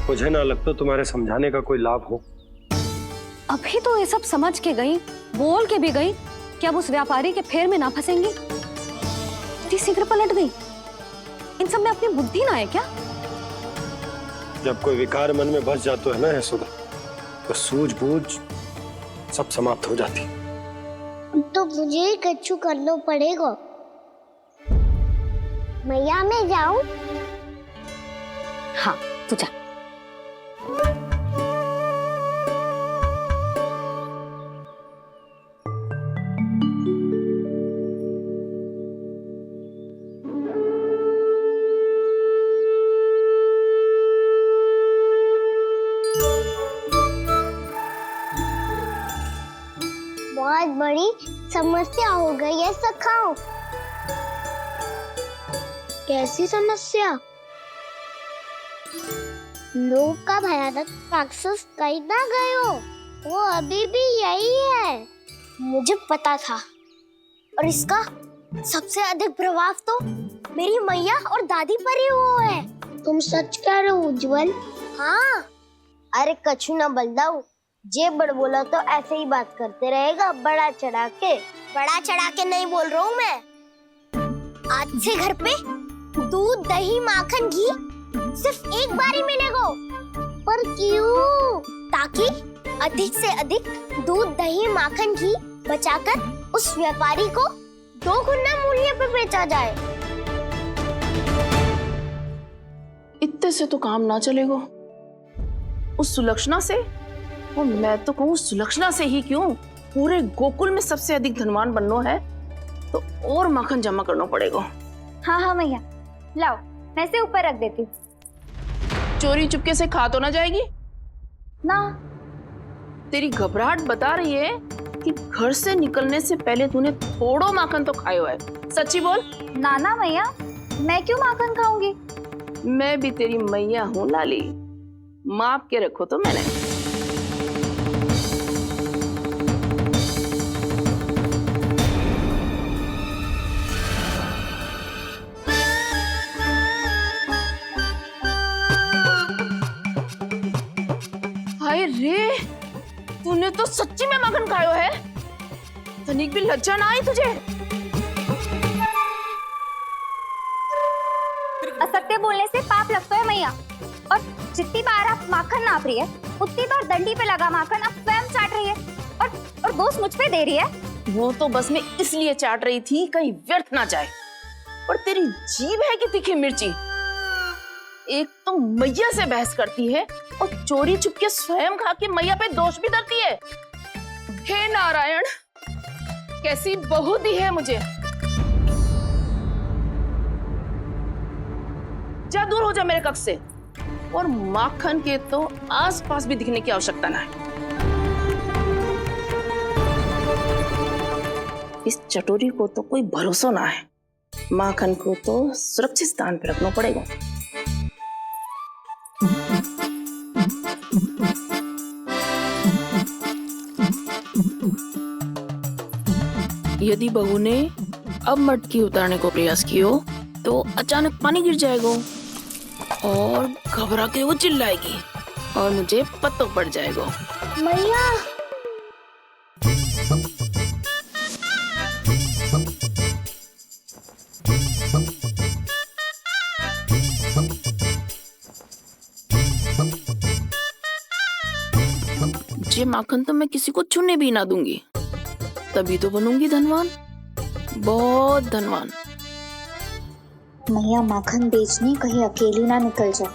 मुझे ना लगता तुम्हारे समझाने का कोई लाभ हो। अभी तो ये सब समझ के गई, बोल के भी गई कि अब उस व्यापारी के फेर में ना फंसेंगी। इतनी शीघ्र पलट गई। इन सब में अपनी बुद्धि ना है क्या? जब कोई विकार मन में बस जाता है ना यशोदा, तो सूझबूझ सब समाप्त हो जाती। तो मुझे ही कच्चू करना पड़ेगा। मैया मैं जाऊं? हाँ तू जा। बहुत बड़ी समस्या हो गई है सखाओ। कैसी समस्या? लोग का भयानक राक्षस कहीं ना गए हो, वो अभी भी यही है। मुझे पता था, और इसका सबसे अधिक प्रभाव तो मेरी मैया और दादी पर ही हुआ है। तुम सच कह रहे हो उज्जवल? हाँ। अरे कछु ना बलदाऊ, जे बड़ बोला तो ऐसे ही बात करते रहेगा बड़ा चढ़ा के। बड़ा चढ़ा के नहीं बोल रहा हूँ मैं। आज से घर पे दूध दही माखन घी सिर्फ एक बार ही मिलेगा। पर क्यों? ताकि अधिक से अधिक दूध दही माखन घी बचाकर उस व्यापारी को 2 गुना मूल्य पे बेचा जाए। इतने से तो काम ना चलेगा। उस सुलक्षणा से, और मैं तो कहूँ सुलक्षणा से ही क्यों, पूरे गोकुल में सबसे अधिक धनवान बनना है तो और माखन जमा करना पड़ेगा। हाँ हाँ मैया, लाओ मैं इसे ऊपर रख देती हूँ। चोरी चुपके से खा तो ना जाएगी ना? तेरी घबराहट बता रही है कि घर से निकलने से पहले तूने थोड़ो माखन तो खाया है। सच्ची बोल। ना ना मैया, मैं क्यों माखन खाऊंगी? मैं भी तेरी मैया हूँ लाली, माप के रखो तो मैंने। हाय रे, तूने तो सच्ची में माखन खायो है। तनिक भी लज्जा ना आई तुझे? असत्य बोलने से पाप लगता है मैया, और जितनी बार आप माखन नाप रही है उतनी बार डंडी पे लगा माखन आप स्वयं चाट रही है, और दोष मुझ पे दे रही है। वो तो बस मैं इसलिए चाट रही थी कहीं व्यर्थ ना जाए। और तेरी जीभ है कि तीखी मिर्ची। एक तो मैया से बहस करती है और चोरी चुपके स्वयं खा के मैया पे दोष भी धरती है। हे नारायण, कैसी बहू दी है मुझे। जा दूर हो जा मेरे कक्ष से, और माखन के तो आसपास भी दिखने की आवश्यकता ना है। इस चटोरी को तो कोई भरोसा ना है। माखन को तो सुरक्षित स्थान पर रखना पड़ेगा। यदि बहू ने अब मटकी उतारने को प्रयास किया तो अचानक पानी गिर जाएगा और घबरा के वो चिल्लाएगी और मुझे पता पड़ जाएगा। मैया, ये माखन तो मैं किसी को छूने भी ना दूंगी, तभी तो बनूंगी धनवान, बहुत धनवान। मैया माखन बेचने कहीं अकेली ना निकल जाए।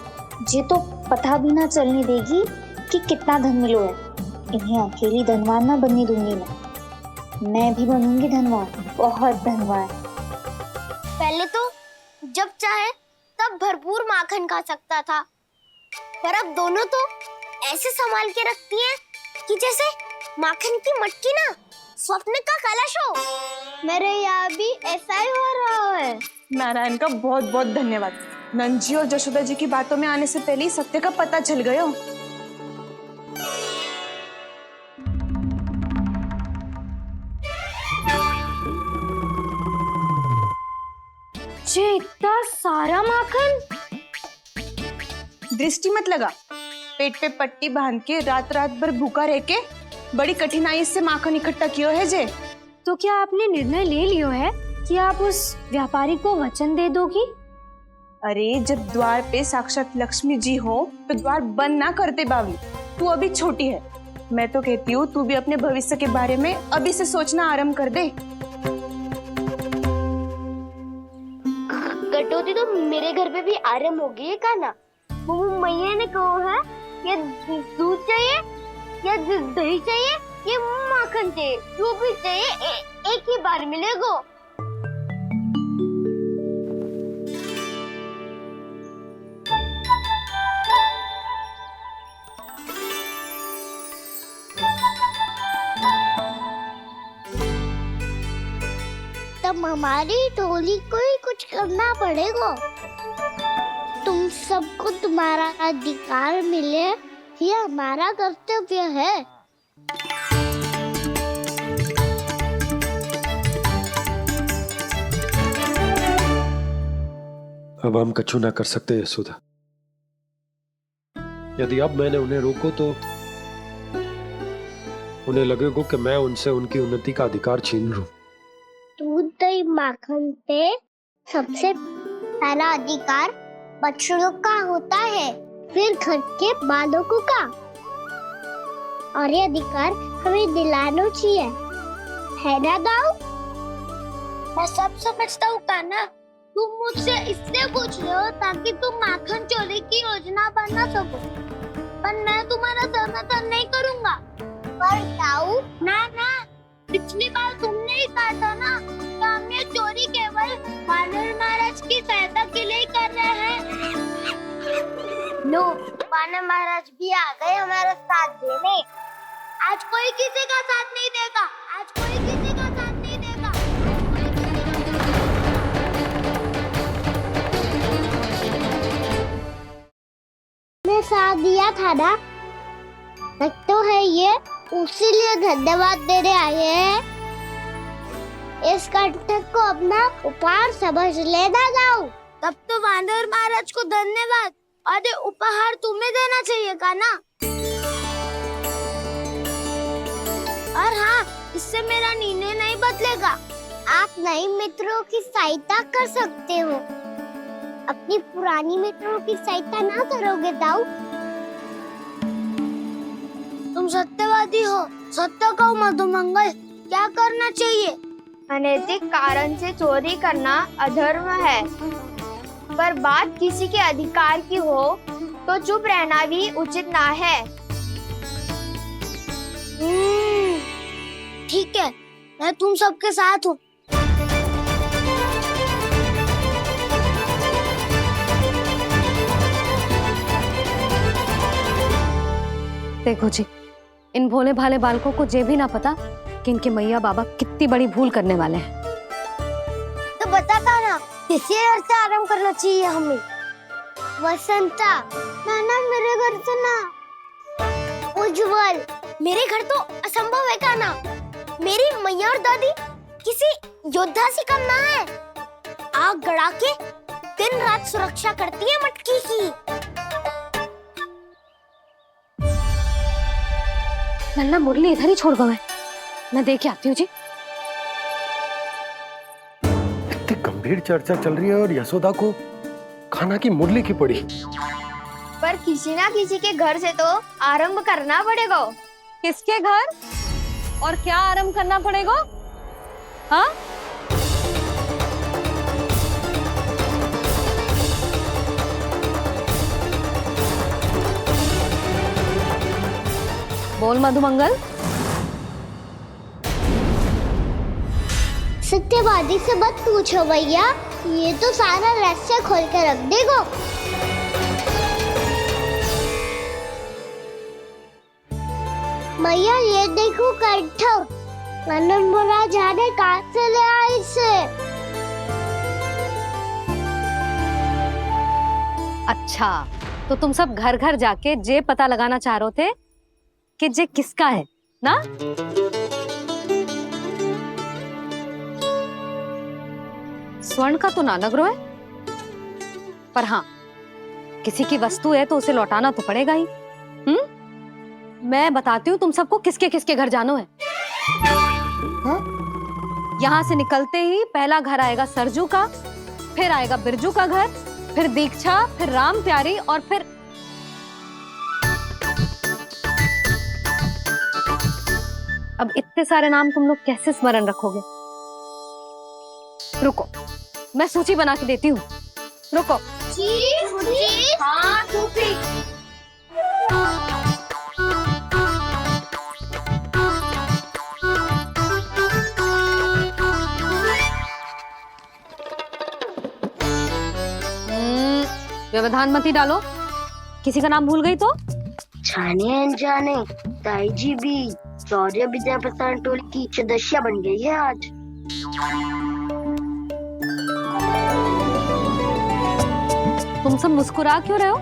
ये तो पता भी ना चलने देगी कि कितना धन मिलो है। इन्हें अकेली धनवान ना बनने दूंगी मैं भी बनूंगी धनवान, बहुत धनवान। पहले तो जब चाहे तब भरपूर माखन खा सकता था, पर अब दोनों तो ऐसे संभाल के रखती हैं कि जैसे माखन की मटकी ना स्वप्न का कलश हो। मेरे यहाँ भी ऐसा ही हो रहा है। नारायण का बहुत बहुत धन्यवाद। नंदजी और जशोदा जी की बातों में आने से पहले ही सत्य का पता चल गया। ये इतना सारा माखन? दृष्टि मत लगा, पेट पे पट्टी बांध के रात रात भर भूखा रह के बड़ी कठिनाई से माखन इकट्ठा किया है जे। तो क्या आपने निर्णय ले लियो है कि आप उस व्यापारी को वचन दे दोगी? अरे जब द्वार पे साक्षात लक्ष्मी जी हो तो द्वार बंद ना करते बावली। तू अभी छोटी है, मैं तो कहती हूँ तू भी अपने भविष्य के बारे में अभी से सोचना आरंभ कर दे। कटौती तो मेरे घर पे भी आरंभ हो गई है काना। वो मैया ने कहा है या दूध चाहिए या दही चाहिए या माखन चाहिए, जो भी चाहिए एक ही बार मिलेगा। हमारी टोली को ही कुछ करना पड़ेगा। तुम सबको तुम्हारा अधिकार मिले, ये हमारा कर्तव्य है। अब हम कछु ना कर सकते यशोदा। यदि अब मैंने उन्हें रोको तो उन्हें लगेगा कि मैं उनसे उनकी उन्नति का अधिकार छीन लूं। दूध दही माखन पे सबसे पहला अधिकार बछड़ों का होता है, फिर घर के बालकों का। और ये अधिकार हमें दिलाना चाहिए, है ना दाऊ? मैं सब समझता हूँ कान्हा। तुम मुझसे इसलिए पूछ रहे हो ताकि तुम माखन चोरी की योजना बना सको, पर मैं तुम्हारा समर्थन नहीं करूँगा। पर दाऊ, ना ना, पिछली बार तुमने ही कहा था ना कि हम ये चोरी केवल वानर महाराज की सहायता के लिए कर रहे हैं। लो, वानर महाराज भी आ गए हमारा साथ देने। आज कोई किसी का साथ नहीं देगा, आज कोई किसी का साथ नहीं देगा। मैं साथ दिया था ना, तो है ये उसी लिए धन्यवाद देने आए हैं। इस कंटक को अपना उपहार समझ लेना जाओ। तब तो वानर महाराज को धन्यवाद और ये उपहार तुम्हें देना चाहिए का ना। और हाँ, इससे मेरा निर्णय नहीं बदलेगा। आप नए मित्रों की सहायता कर सकते हो, अपनी पुरानी मित्रों की सहायता ना करोगे दाऊ। तुम सत्यवादी हो, सत्य कहो मधुमंगल, क्या करना चाहिए? अनैतिक कारण से चोरी करना अधर्म है, पर बात किसी के अधिकार की हो तो चुप रहना भी उचित ना है। ठीक है, मैं तुम सबके साथ हूँ। देखो जी, इन भोले भाले बालकों को ये भी ना पता कि इनके मैया बाबा कितनी बड़ी भूल करने वाले हैं। तो बताता ना, किसी घर से आराम करना चाहिए हमें। वसंता, ना मेरे घर से ना। उज्जवल, मेरे घर तो असंभव है का ना। मेरी मैया और दादी किसी योद्धा से कम ना है। आग गड़ा के दिन रात सुरक्षा करती है मटकी की। नन्ना मुरली इधर ही छोड़ गए, मैं देख के आती हूँ जी। इतनी गंभीर चर्चा चल रही है और यशोदा को खाना की मुरली की पड़ी। पर किसी ना किसी के घर से तो आरंभ करना पड़ेगा। किसके घर और क्या आरंभ करना पड़ेगा? हाँ, बोल मधुमंगल। सत्यवादी से मत पूछो भैया, ये तो सारा रहस्य खोल के रख देगा। भैया ये देखो कंठक, वानर महाराज ने कहाँ से ले आए इसे? अच्छा, तो तुम सब घर घर जाके जे पता लगाना चाह रहे थे कि जे किसका है ना? स्वर्ण का तो ना लग रहा है, पर हाँ, किसी की वस्तु है तो उसे लौटाना तो पड़ेगा ही। मैं बताती हूँ तुम सबको किसके किसके घर जाना है। यहाँ से निकलते ही पहला घर आएगा सरजू का, फिर आएगा बिरजू का घर, फिर दीक्षा, फिर राम प्यारी और फिर अब इतने सारे नाम तुम लोग कैसे स्मरण रखोगे? रुको, मैं सूची बना के देती हूँ। रुको। हाँ, व्यवधान मत ही डालो, किसी का नाम भूल गई तो? जाने अनजाने ताई जी भी शौर्य विद्या प्रसारण टोली की सदस्य बन गई है आज। तुम सब मुस्कुरा क्यों रहे हो?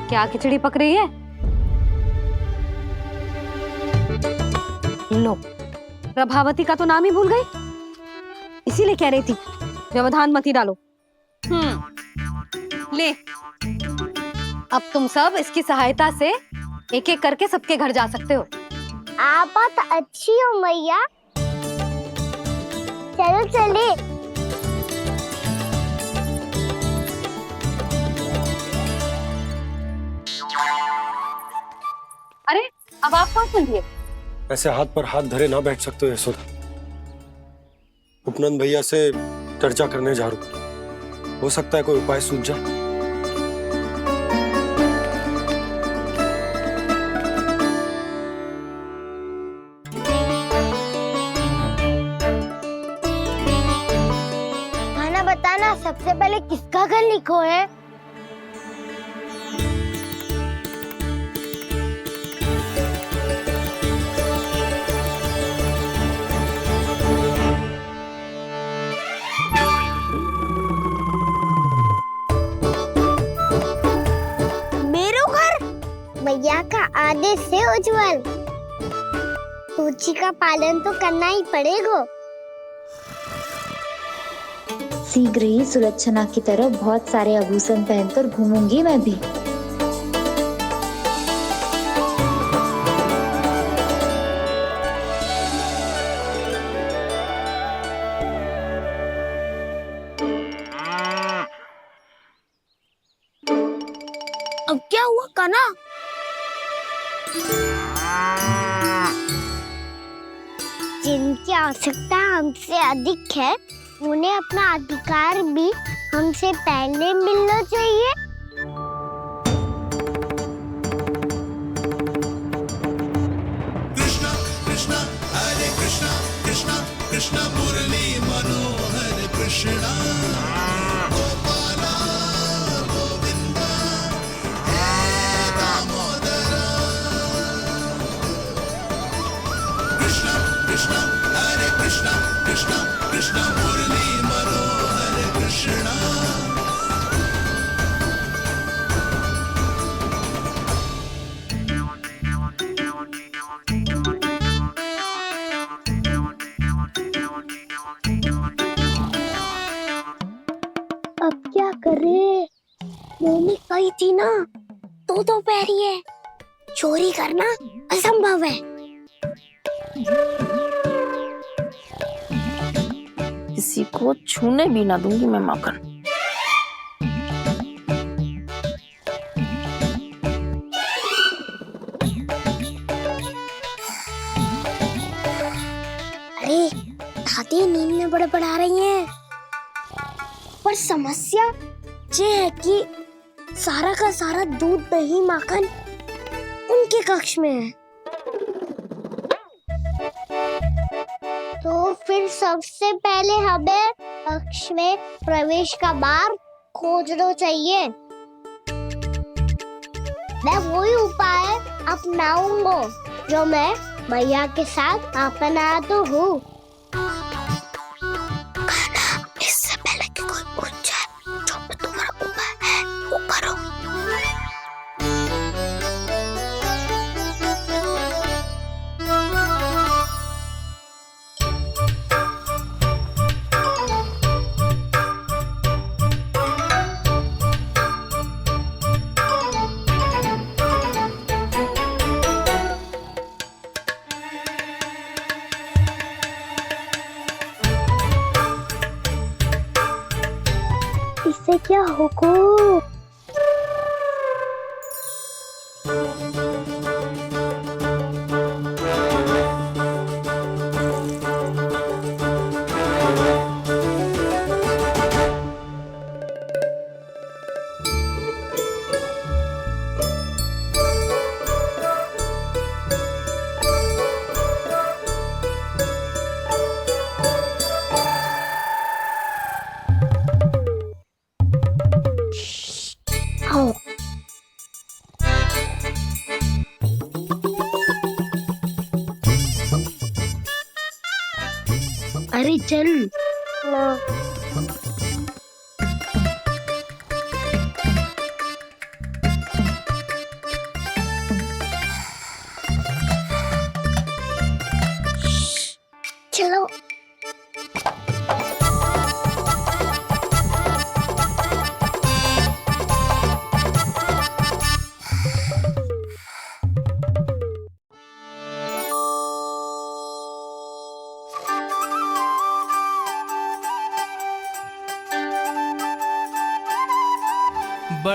क्या खिचड़ी पक रही है? लो, प्रभावती का तो नाम ही भूल गई। इसीलिए कह रही थी व्यवधान मत ही डालो। ले, अब तुम सब इसकी सहायता से एक एक करके सबके घर जा सकते हो। आप बहुत अच्छी हो मैया। चलो चले। अरे अब आप कहाँ चल दिए? ऐसे हाथ पर हाथ धरे ना बैठ सकते हो यशोदा। उपनंद भैया से चर्चा करने जा रहा हूं, हो सकता है कोई उपाय सूझ जाए। खाना बताना, सबसे पहले किसका घर लिखो है? भैया का आदेश से उज्जवल। सूची का पालन तो करना ही पड़ेगा। शीघ्र ही सुलक्षणा की तरह बहुत सारे आभूषण पहनकर घूमूंगी मैं भी। अब क्या हुआ कान्हा? जिनकी आवश्यकता हमसे अधिक है, उन्हें अपना अधिकार भी हमसे पहले मिलना चाहिए। कृष्णा कृष्णा हरे कृष्णा कृष्णा कृष्णा मुरली मनोहर कृष्णा गोपाला गोविंदा हे दामोदरा। कृष्णा कृष्णा हरे कृष्णा कृष्णा कृष्णा मुरली मनोहर कृष्णा। अब क्या करे? मैंने कही थी ना, दो पैरी है, चोरी करना असंभव है। किसी को छूने भी ना दूंगी मैं माखन। अरे दादी नींद में बड़बड़ा रही हैं। पर समस्या ये है कि सारा का सारा दूध दही माखन उनके कक्ष में है। तो फिर सबसे पहले हमें कक्ष में प्रवेश का मार्ग खोजना चाहिए। मैं वही उपाय अपनाऊंगा जो मैं भैया के साथ अपना तो हूँ। इससे पहले कि कोई पूछ जाए, जो भी तुम्हारा उपाय है वो करो। इससे क्या होगा? अरे चल।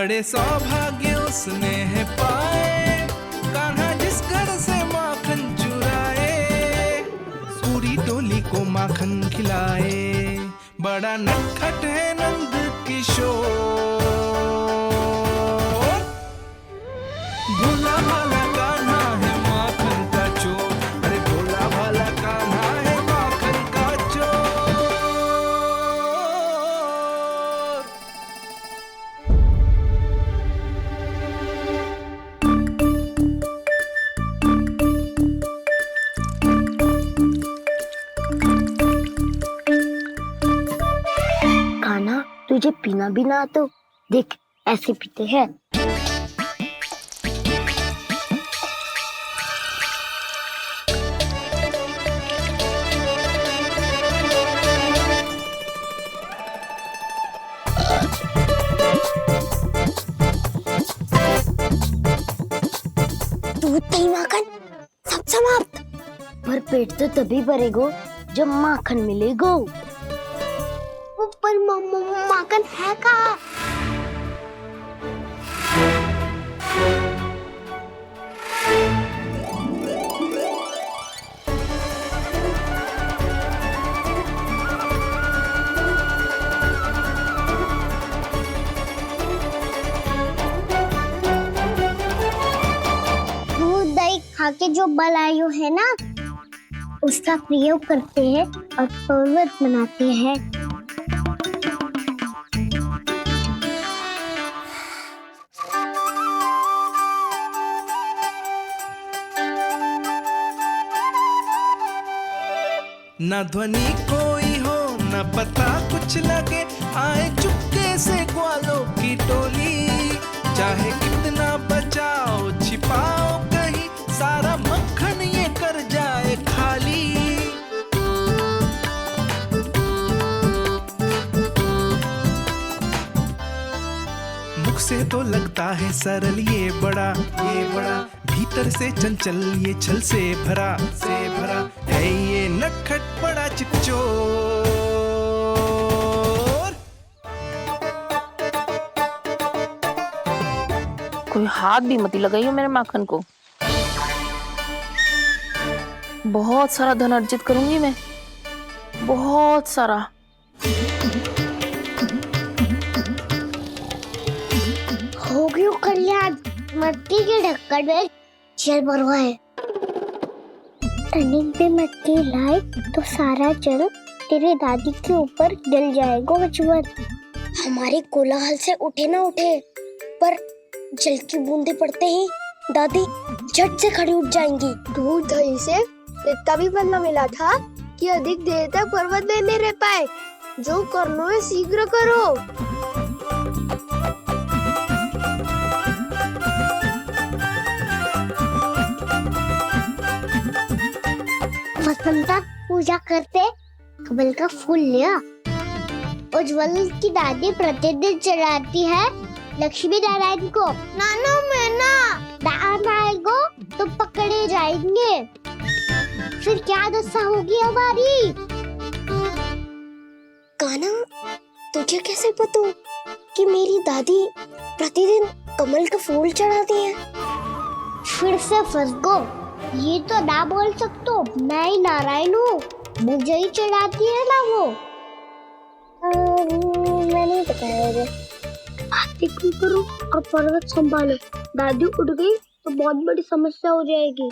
बड़े सौभाग्य उसने है पाए, कान्हा जिस घर से माखन चुराए, पूरी टोली को माखन खिलाए, बड़ा नटखट है नंद किशोर। भोला भाला कान्हा है माखन का चोर, अरे भोला भाला कान्हा है माखन का चोर। कान्हा, तुझे पीना भी ना तो देख ऐसे पीते हैं। दूध दही माखन सब समाप्त, पर पेट तो तभी भरेगो जब माखन मिलेगो। पर माखन है कहाँ? दूध दही खा के जो बलायु है ना, उसका प्रयोग करते हैं और पर्वत बनाते हैं। न ध्वनि कोई हो न पता कुछ लगे, आए चुपके से ग्वालों की टोली, चाहे कितना बचाओ छिपाओ कहीं, सारा मक्खन ये कर जाए खाली। मुख से तो लगता है सरल ये बड़ा भीतर से चंचल ये छल से भरा है ये नटखट बड़ा चिकचोर। कोई हाथ भी मत लगाइयो मेरे माखन को। बहुत सारा धन अर्जित करूंगी मैं, बहुत सारा। हो गयो कल्याण, मट्टी के ढक्कन में जल भरवा है। टर्निंग पे मट्टी लाए तो सारा जल तेरे दादी के ऊपर डल जाएगा बचपन। हमारे कोलाहल से उठे ना उठे, पर जल की बूंदे पड़ते ही दादी झट से खड़ी उठ जाएंगी। दूध दही से इतना भी बनना मिला था कि अधिक देर तक पर्वत में नहीं रह पाए। जो करना है शीघ्र करो। वसंता पूजा करते कमल का फूल लिया। उज्ज्वल की दादी प्रतिदिन चढ़ाती है लक्ष्मी नारायण को। नाना मैं ना दान आएगो तो पकड़े जाएंगे, फिर क्या दशा होगी हमारी। कान्हा, तुझे कैसे पता कि मेरी दादी प्रतिदिन कमल का फूल चढ़ाती है? फिर से फंस गो। ये तो ना बोल सकतो, मैं ही नारायण हूँ, मुझे ही चढ़ाती है ना वो। मैं नहीं बताया मुझे। बातें क्यों करो और पर्वत संभालो। दादी उठ गई तो बहुत बड़ी समस्या हो जाएगी।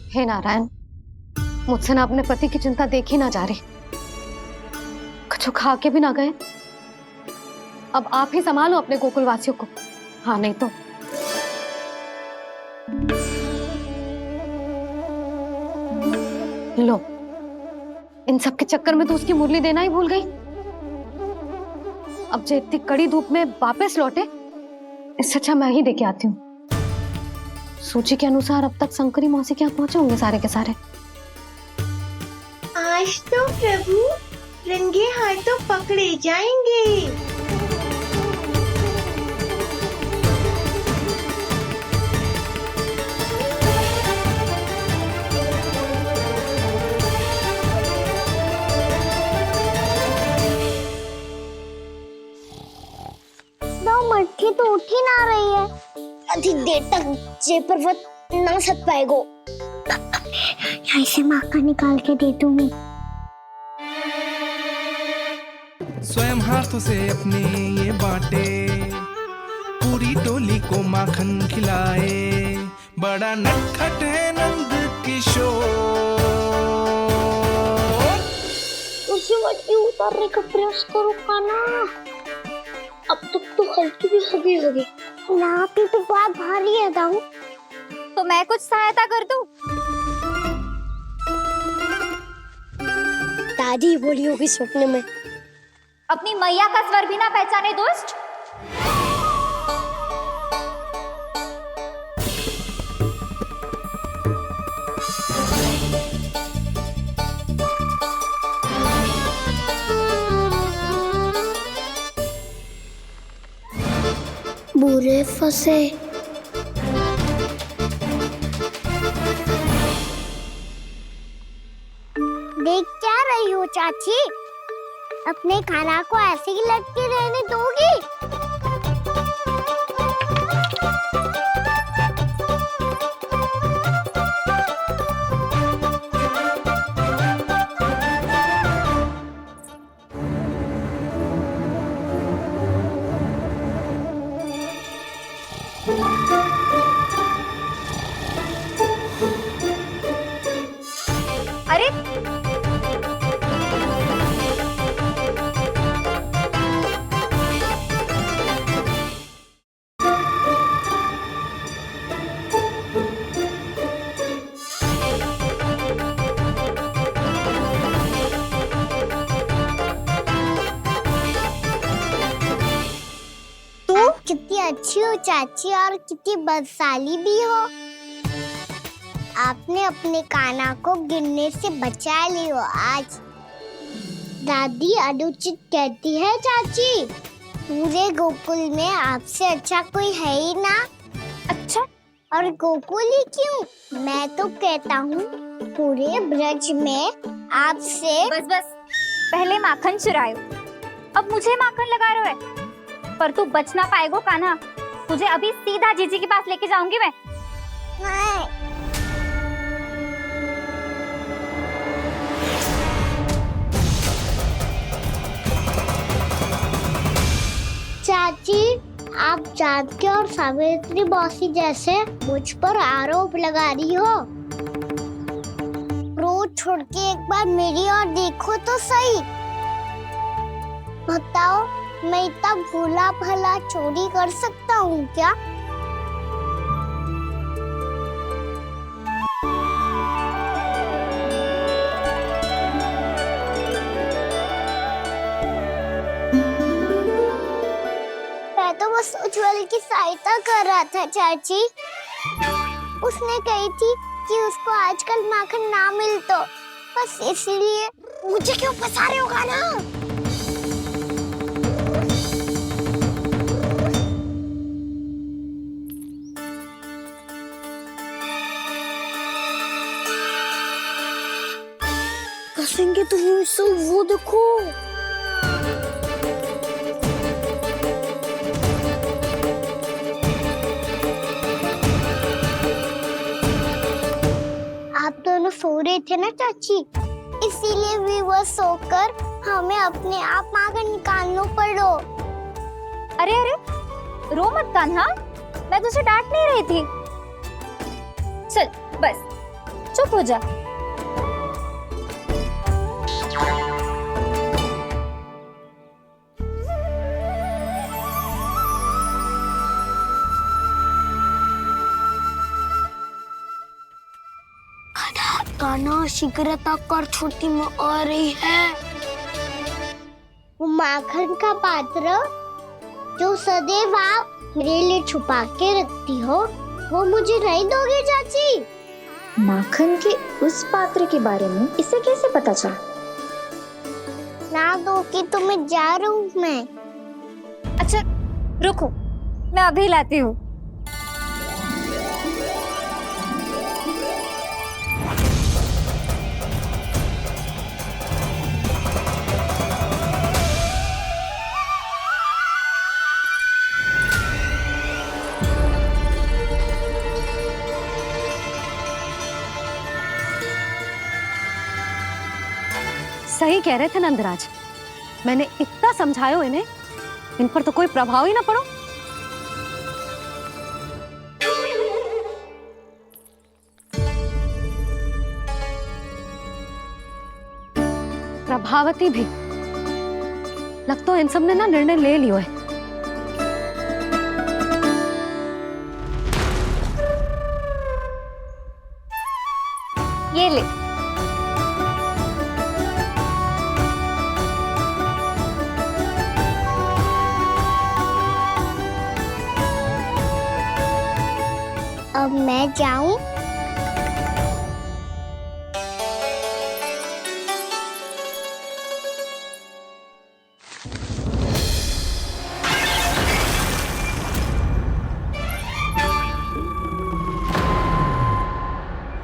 हे नारायण, मुझसे ना अपने पति की चिंता देखी ना जा रही, कुछ खा के भी ना गए। अब आप ही संभालो अपने गोकुल वासियों को। हाँ नहीं तो लो, इन सब के चक्कर में तो उसकी मुरली देना ही भूल गई। अब जो इतनी कड़ी धूप में वापस लौटे, इससे अच्छा मैं ही देके आती हूँ। सूची के अनुसार अब तक शंकरी मौसी के यहाँ पहुंचे होंगे सारे के सारे। आज तो प्रभु रंगे हाथों पकड़े जाएंगे। मटकी तो उठ ही ना रही है। अधिक देर तक जे पर्वत ना सक पाएगो। यहाँ से माखन निकाल के दे दूंगी। स्वयं हाथों से अपने ये बांटे, पूरी टोली को माखन खिलाए, बड़ा नटखट है नंद किशोर। उसे मटकी उतारने का प्रयास करो काना। अब तक तो हल्की भी हो गई होगी। लाठी तो बहुत भारी है दाऊ। तो मैं कुछ सहायता कर दूं? दादी बोली होगी सपने में। अपनी मैया का स्वर भी ना पहचाने दुष्ट। बुरे फंसे। देख क्या रही हो चाची? अपने खाना को ऐसे ही लटके रहने दोगी? अरे कितनी अच्छी हो चाची और कितनी बदसाली भी हो। आपने अपने काना को गिरने से बचा ली हो आज। दादी अनुचित कहती है चाची, पूरे गोकुल में आपसे अच्छा कोई है ही ना। अच्छा, और गोकुल ही क्यों, मैं तो कहता हूँ पूरे ब्रज में आपसे। बस बस, पहले माखन चुरायो, अब मुझे माखन लगा रहे हो। पर तू बच ना पाएगो कान्हा, तुझे अभी सीधा जीजी के पास लेके जाऊंगी मैं। चाची, आप जानकी और सावित्री मौसी जैसे मुझ पर आरोप लगा रही हो। रोज छोड़ के एक बार मेरी ओर देखो तो सही। बताओ, मैं इतना भोला भला चोरी कर सकता हूँ क्या? मैं तो बस उज्जवल की सहायता कर रहा था चाची। उसने कही थी कि उसको आजकल माखन ना मिल तो बस इसलिए। मुझे क्यों फंसा रहे हो ना? कसेंगे तो वो देखो। आप दोनों सो रहे थे ना चाची, इसीलिए वीवर सोकर हमें अपने आप माखन निकालना पड़ो। अरे अरे, रो मत कान्हा, मैं तुझे डांट नहीं रही थी। चल बस चुप हो जा। बिना शीघ्रता कर छुट्टी में आ रही है। वो माखन का पात्र जो सदैव आप मेरे लिए छुपा के रखती हो, वो मुझे नहीं दोगे चाची? माखन के उस पात्र के बारे में इसे कैसे पता चला? ना दोगी तो मैं जा रहा हूँ मैं। अच्छा रुको, मैं अभी लाती हूँ। सही कह रहे थे नंदराज, मैंने इतना समझायो इन्हें, इन पर तो कोई प्रभाव ही ना पड़ो। प्रभावती भी लग तो इन सब ने ना निर्णय ले लियो है। ये ले। अब मैं जाऊं?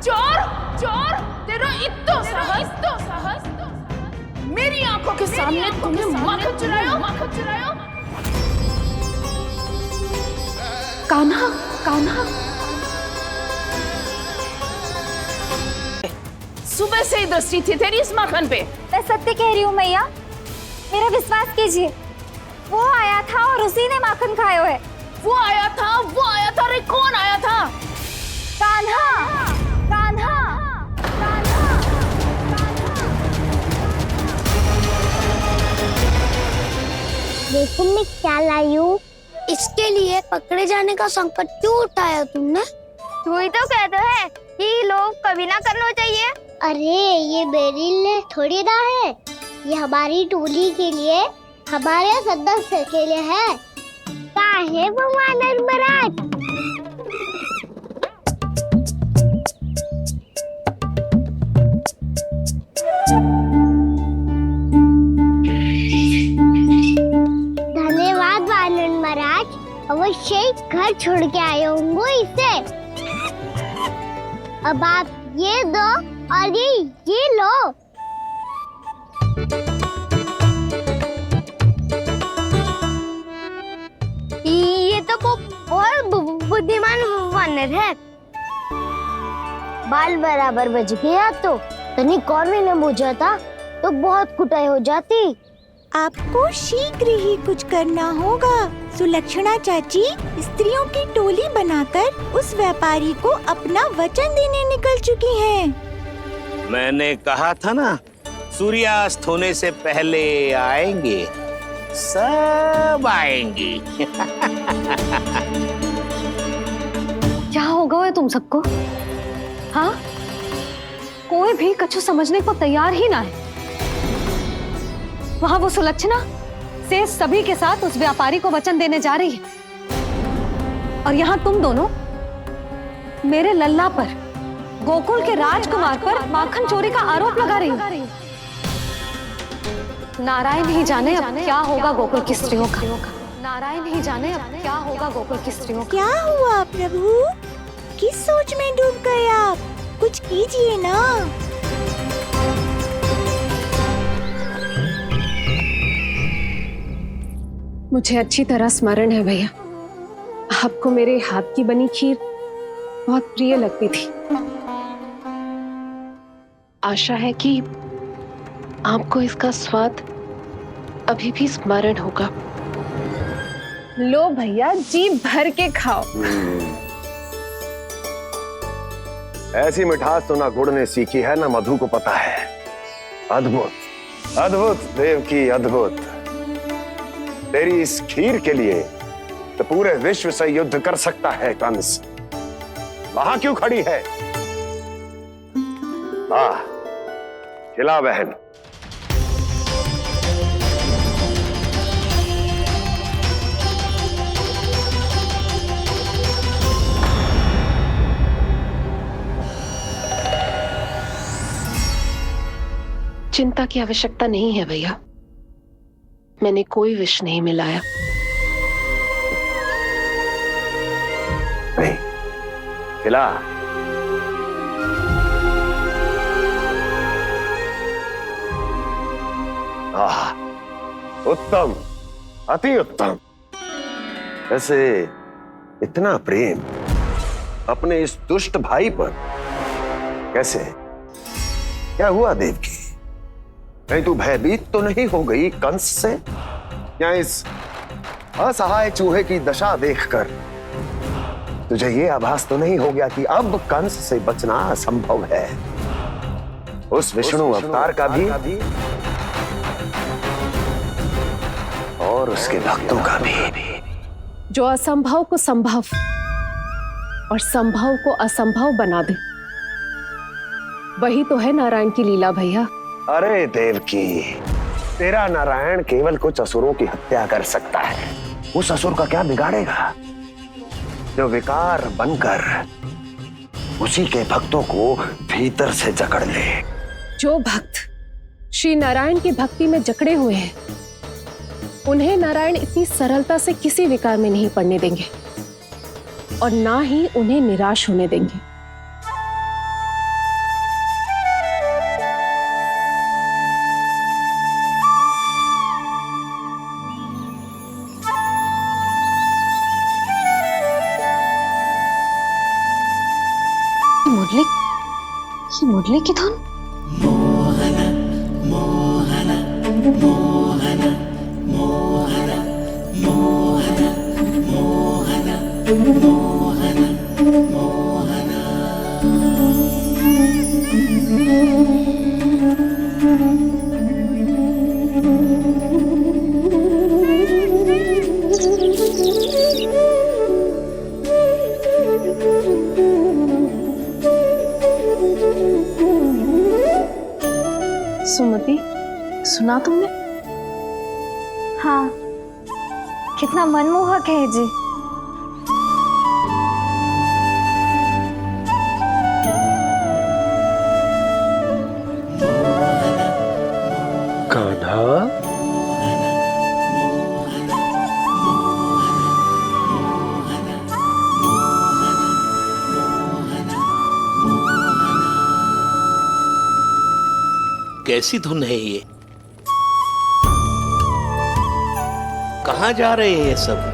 चोर चोर, तेरा इतना साहस मेरी आंखों के सामने तुमने माखन चुराया। कान्हा, कान्हा, सुबह से ही दृष्टि थी तेरी इस माखन पे। मैं सत्य कह रही हूँ मैया, मेरा विश्वास कीजिए। वो आया था और उसी ने माखन खाया है। वो आया था। अरे कौन आया था? कान्हा, कान्हा, कान्हा। देखो मैं क्या लाई हूँ। इसके लिए पकड़े जाने का संकट क्यों उठाया तुमने? तू ही तो कहता है कि लोग कभी ना करना चाहिए। अरे ये मेरे लिए थोड़ी ना है, ये हमारी टोली के लिए, हमारे सदस्य के लिए है। कहाँ है वो वानर महाराज? धन्यवाद वानर महाराज, अवश्य ही घर छोड़ के आए होंगे इसे। अब आप ये दो और ये लो। ये तो बहुत बुद्धिमान वानर है। बाल बराबर बज गया तो तनिक और भी न बुझा था तो बहुत कुटाई हो जाती। आपको शीघ्र ही कुछ करना होगा। सुलक्षणा चाची स्त्रियों की टोली बनाकर उस व्यापारी को अपना वचन देने निकल चुकी हैं। मैंने कहा था ना, सूर्यास्त होने से पहले आएंगे, सब आएंगे। क्या होगा तुम सबको? हाँ, कोई भी कछु समझने को तैयार ही ना है। वहां वो सुलक्षणा से सभी के साथ उस व्यापारी को वचन देने जा रही है, और यहाँ तुम दोनों मेरे लल्ला पर, गोकुल के राजकुमार पर माखन चोरी का आरोप लगा रही हो। नारायण ही जाने अब क्या होगा गोकुल की स्त्रियों का। नारायण ही जाने अब क्या होगा गोकुल की स्त्रियों का। क्या हुआ प्रभु? किस सोच में डूब गए आप? कुछ कीजिए ना। मुझे अच्छी तरह स्मरण है भैया, आपको मेरे हाथ की बनी खीर बहुत प्रिय लगती थी। आशा है कि आपको इसका स्वाद अभी भी स्मरण होगा। लो भैया, जी भर के खाओ। ऐसी मिठास तो ना गुड़ ने सीखी है ना मधु को पता है। अद्भुत अद्भुत देवकी अद्भुत। तेरी इस खीर के लिए तो पूरे विश्व से युद्ध कर सकता है कंस। वहां क्यों खड़ी है? हाँ, खिला बहन। चिंता की आवश्यकता नहीं है भैया, मैंने कोई विष नहीं मिलाया। नहीं, खिला। उत्तम, अति उत्तम। वैसे इतना प्रेम अपने इस दुष्ट भाई पर कैसे? क्या हुआ देवकी? कहीं तू भयभीत तो नहीं हो गई कंस से? या इस असहाय चूहे की दशा देखकर तुझे ये आभास तो नहीं हो गया कि अब कंस से बचना असंभव है? उस विष्णु अवतार का भी और उसके भक्तों का भी। जो असंभव को संभव और संभव को असंभव बना दे, वही तो है नारायण की लीला भैया। अरे देवकी, तेरा नारायण केवल कुछ असुरों की हत्या कर सकता है। उस असुर का क्या बिगाड़ेगा जो विकार बनकर उसी के भक्तों को भीतर से जकड़ ले। जो भक्त श्री नारायण की भक्ति में जकड़े हुए हैं, उन्हें नारायण इतनी सरलता से किसी विकार में नहीं पड़ने देंगे और ना ही उन्हें निराश होने देंगे। मुरली की धुन। मोहना मोहना मोहना मोहना मोहना मोहना मोहना मोहना। सुमति, सुना तुमने? हाँ, कितना मनमोहक है जी। कान्हा, कैसी धुन है ये? कहाँ जा रहे हैं ये सब?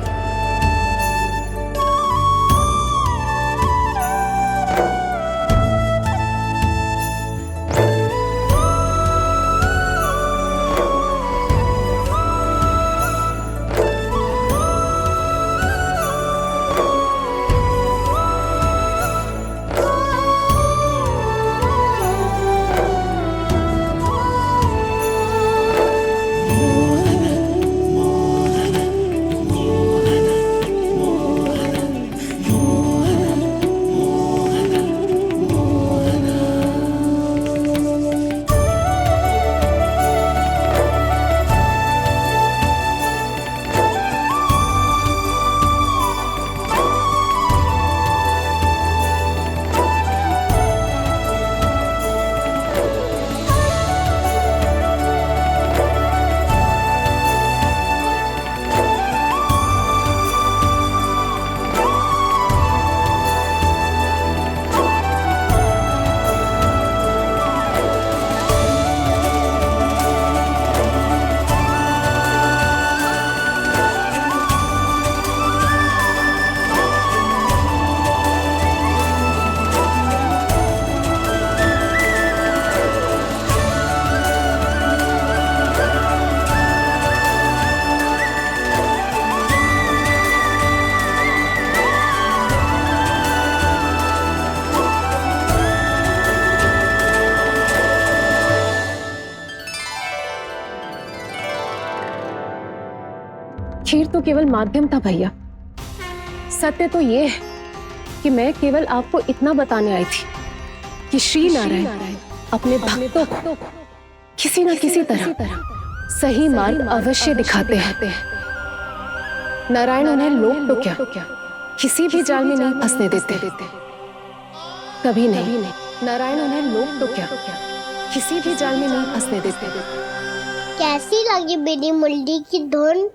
खीर तो केवल माध्यम था भैया। सत्य तो ये है कि मैं केवल आपको इतना बताने आई थी कि श्री नारायण अपने भक्तों को किसी न किसी तरह सही मार्ग अवश्य दिखाते हैं। नारायण उन्हें लोभ तो क्या किसी भी जाल में नहीं फंसने देते, कभी नहीं। नारायण उन्हें लोभ तो क्या किसी भी जाल में नहीं फंसने देते। कैसी लगी मेरी मुंडी की धुन?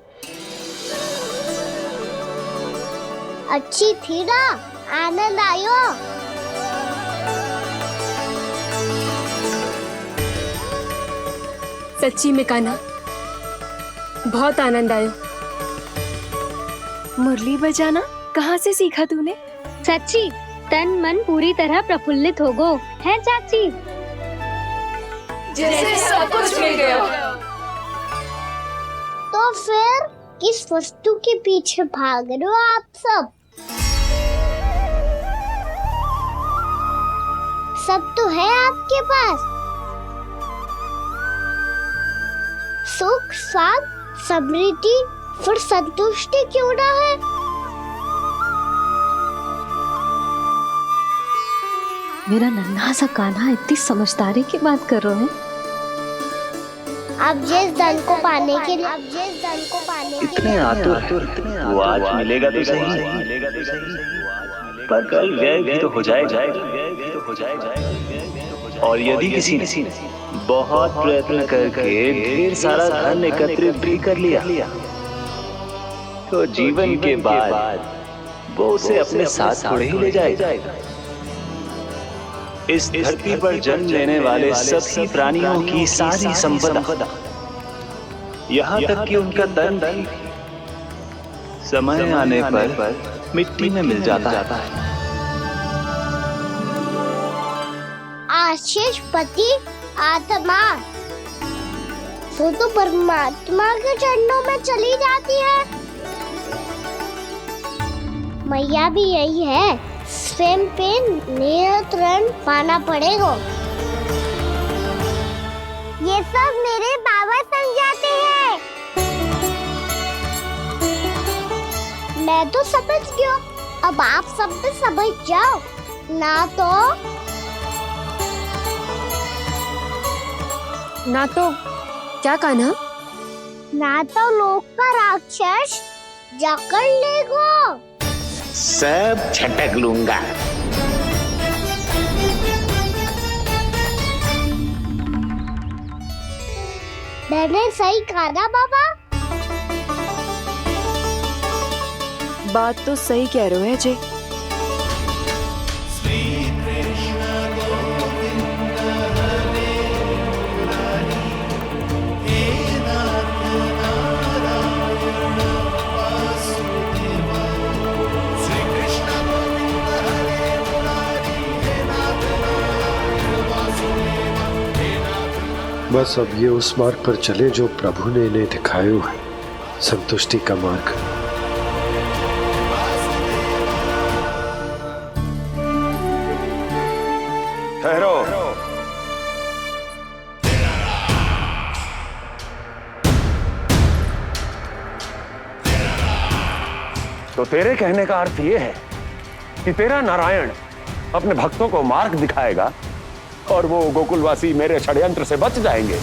अच्छी थी ना? आनंद आयो? सच्ची में कान्हा, बहुत आनंद आया। मुरली बजाना कहाँ से सीखा तूने? सच्ची तन मन पूरी तरह प्रफुल्लित हो गो है चाची। जैसे सब कुछ मिल गया। तो फिर किस वस्तु के पीछे भाग रहे हो आप सब? सब तो है आपके पास। सुख, स्वाद, समृद्धि, फिर संतुष्टि क्यों ना है? मेरा नन्हा सा कान्हा इतनी समझदारी की बात कर रहे हैं। अब जिस धन को पाने के लिए इतने आतुर वो आज मिलेगा तो सही, पर कल व्यय भी तो हो जाएगा। और यदि किसी ने बहुत प्रयत्न करके ढेर सारा धन एकत्रित भी कर लिया, तो जीवन के बाद वो उसे अपने साथ थोड़े ही ले जाएगा। इस धरती पर जन्म लेने वाले सभी प्राणियों की सारी संपदा, यहाँ तक कि उनका तन भी समय आने पर मिट्टी में मिल जाता है। आशीष पति आत्मा तो परमात्मा के चरणों में चली जाती है। मैया भी यही है, स्वयं पे नियंत्रण पाना पड़ेगा। ये सब मेरे बाबा समझाते हैं। मैं तो समझ गया, अब आप सब भी समझ जाओ ना तो क्या कान्हा? ना तो लोक का राक्षस जकड़ लेगा। सब झटक लूंगा। मैंने सही कहा ना बाबा? बात तो सही कह रहे हो अजय। बस अब ये उस मार्ग पर चले जो प्रभु ने इन्हें दिखाया है, संतुष्टि का मार्ग। ठहरो। तो तेरे कहने का अर्थ यह है कि तेरा नारायण अपने भक्तों को मार्ग दिखाएगा और वो गोकुलवासी मेरे षड्यंत्र से बच जाएंगे।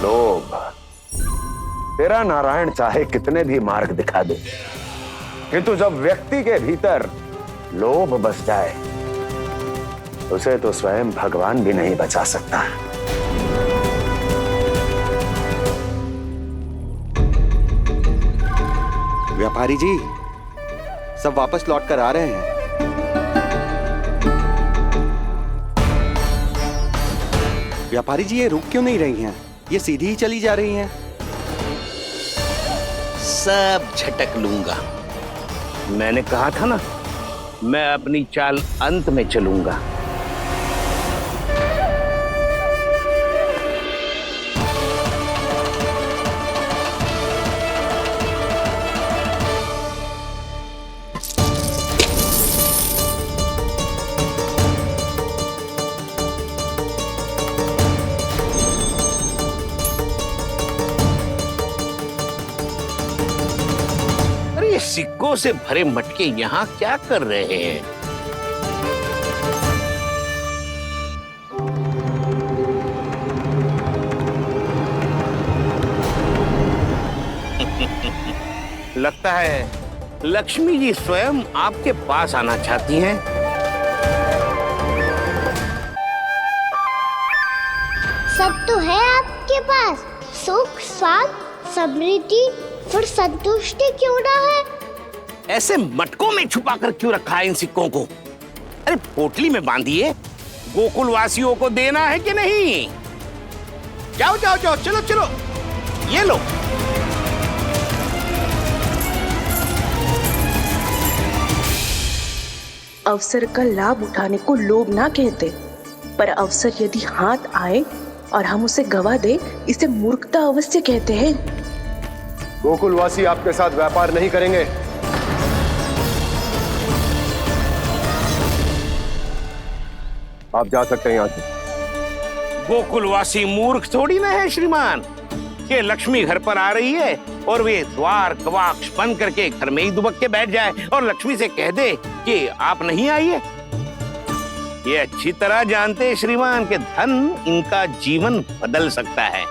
लोभ, तेरा नारायण चाहे कितने भी मार्ग दिखा दे, किंतु जब व्यक्ति के भीतर लोभ बस जाए, उसे तो स्वयं भगवान भी नहीं बचा सकता। व्यापारी जी, सब वापस लौट कर आ रहे हैं। व्यापारी जी, ये रुक क्यों नहीं रही हैं? ये सीधी ही चली जा रही हैं। सब झटक लूंगा। मैंने कहा था ना, मैं अपनी चाल अंत में चलूंगा। फूलों से भरे मटके यहाँ क्या कर रहे हैं? लगता है लक्ष्मी जी स्वयं आपके पास आना चाहती हैं। सब तो है आपके पास, सुख, स्वाद, समृद्धि, फिर संतुष्टि क्यों ना है? ऐसे मटकों में छुपा कर क्यों रखा है इन सिक्कों को? अरे पोटली में बांधिए, गोकुल वासियों को देना है कि नहीं? जाओ जाओ जाओ, चलो चलो, ये लो। अवसर का लाभ उठाने को लोभ ना कहते, पर अवसर यदि हाथ आए और हम उसे गवा दे, इसे मूर्खता अवश्य कहते हैं। गोकुलवासी आपके साथ व्यापार नहीं करेंगे। आप जा सकते हैं यहाँ से। गोकुलवासी मूर्ख थोड़ी ना है श्रीमान। ये लक्ष्मी घर पर आ रही है और वे द्वार कवाक्ष बंद करके घर में ही दुबक के बैठ जाए और लक्ष्मी से कह दे कि आप नहीं आइए। ये अच्छी तरह जानते हैं श्रीमान कि धन इनका जीवन बदल सकता है।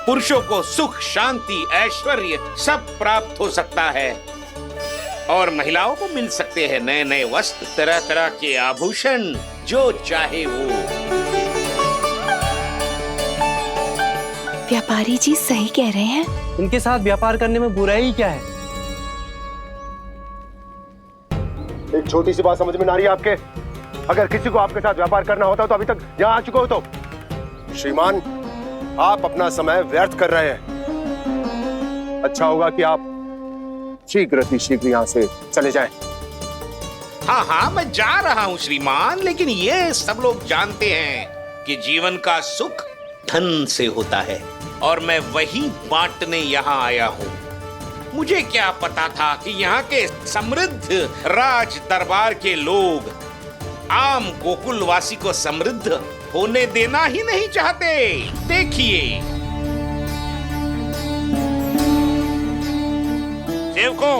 पुरुषों को सुख, शांति, ऐश्वर्य सब प्राप्त हो सकता है और महिलाओं को मिल सकते हैं नए नए वस्त्र, तरह तरह के आभूषण, जो चाहे वो। व्यापारी जी सही कह रहे हैं। इनके साथ व्यापार करने में बुराई क्या है? एक छोटी सी बात समझ में ना रही है आपके? अगर किसी को आपके साथ व्यापार करना होता तो अभी तक यहाँ आ चुके हो। तो श्रीमान, आप अपना समय व्यर्थ कर रहे हैं। अच्छा होगा कि आप शीघ्र यहाँ से चले जाएं। हाँ हाँ, मैं जा रहा हूँ श्रीमान, लेकिन ये सब लोग जानते हैं कि जीवन का सुख धन से होता है और मैं वही बांटने यहाँ आया हूँ। मुझे क्या पता था कि यहाँ के समृद्ध राज दरबार के लोग आम गोकुलवासी को समृद्ध होने देना ही नहीं चाहते। देखिए, सेवकों,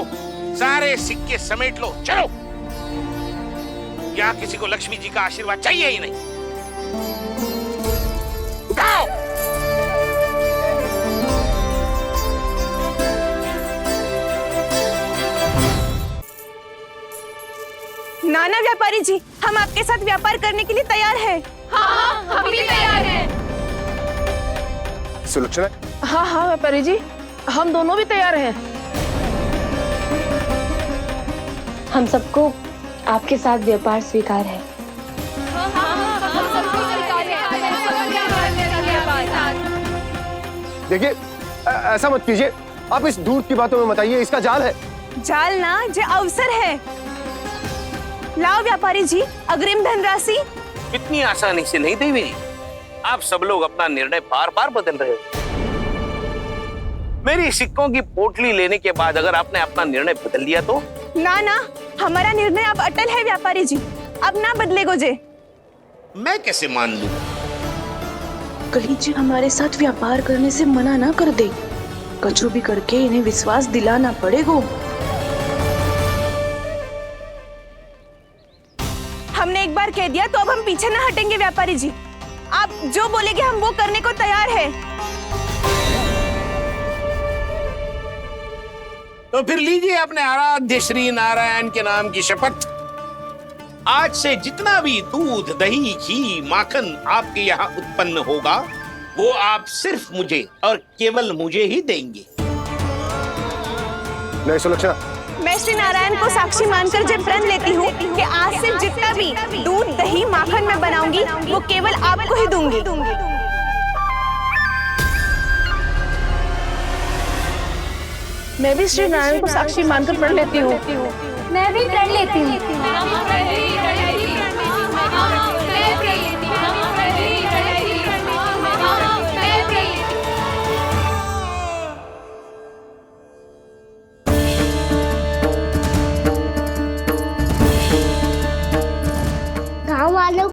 सारे सिक्के समेट लो, चलो। यहाँ किसी को लक्ष्मी जी का आशीर्वाद चाहिए ही नहीं। उठाओ। नाना व्यापारी जी, हम आपके साथ व्यापार करने के लिए तैयार हैं। हाँ, हम भी तैयार हैं। सुलक्षणा? हाँ हाँ व्यापारी जी, हम दोनों भी तैयार हैं। हम सबको आपके साथ व्यापार स्वीकार है। देखिए, ऐसा मत कीजिए। आप इस दूध की बातों में मत आइए, इसका जाल है। जाल ना, जो अवसर है। लाओ व्यापारी जी, अग्रिम धनराशि। इतनी आसानी से नहीं देवी जी। आप सब लोग अपना निर्णय बार बार बदल रहे हो। मेरी सिक्कों की पोटली लेने के बाद अगर आपने अपना निर्णय बदल दिया तो? ना ना, हमारा निर्णय अब अटल है व्यापारी जी, अब ना बदलेगो जे। मैं कैसे मान लूं? कहीं जी हमारे साथ व्यापार करने से मना ना कर दे। कछु भी करके इन्हें विश्वास दिलाना पड़ेगा। हमने एक बार कह दिया तो अब हम पीछे ना हटेंगे व्यापारी जी। आप जो बोलेंगे हम वो करने को तैयार है। तो फिर लीजिए अपने आराध्य श्री नारायण के नाम की शपथ। आज से जितना भी दूध, दही, घी, माखन आपके यहाँ उत्पन्न होगा, वो आप सिर्फ मुझे और केवल मुझे ही देंगे। नहीं सुलक्षणा, मैं श्री नारायण को साक्षी मानकर जब प्रण लेती हूँ कि आज से जितना भी दूध, दही, माखन मैं बनाऊंगी वो केवल आपको ही दूंगी। मैं भी श्री नारायण को साक्षी मानकर प्रण लेती हूँ। मैं भी प्रण लेती हूँ।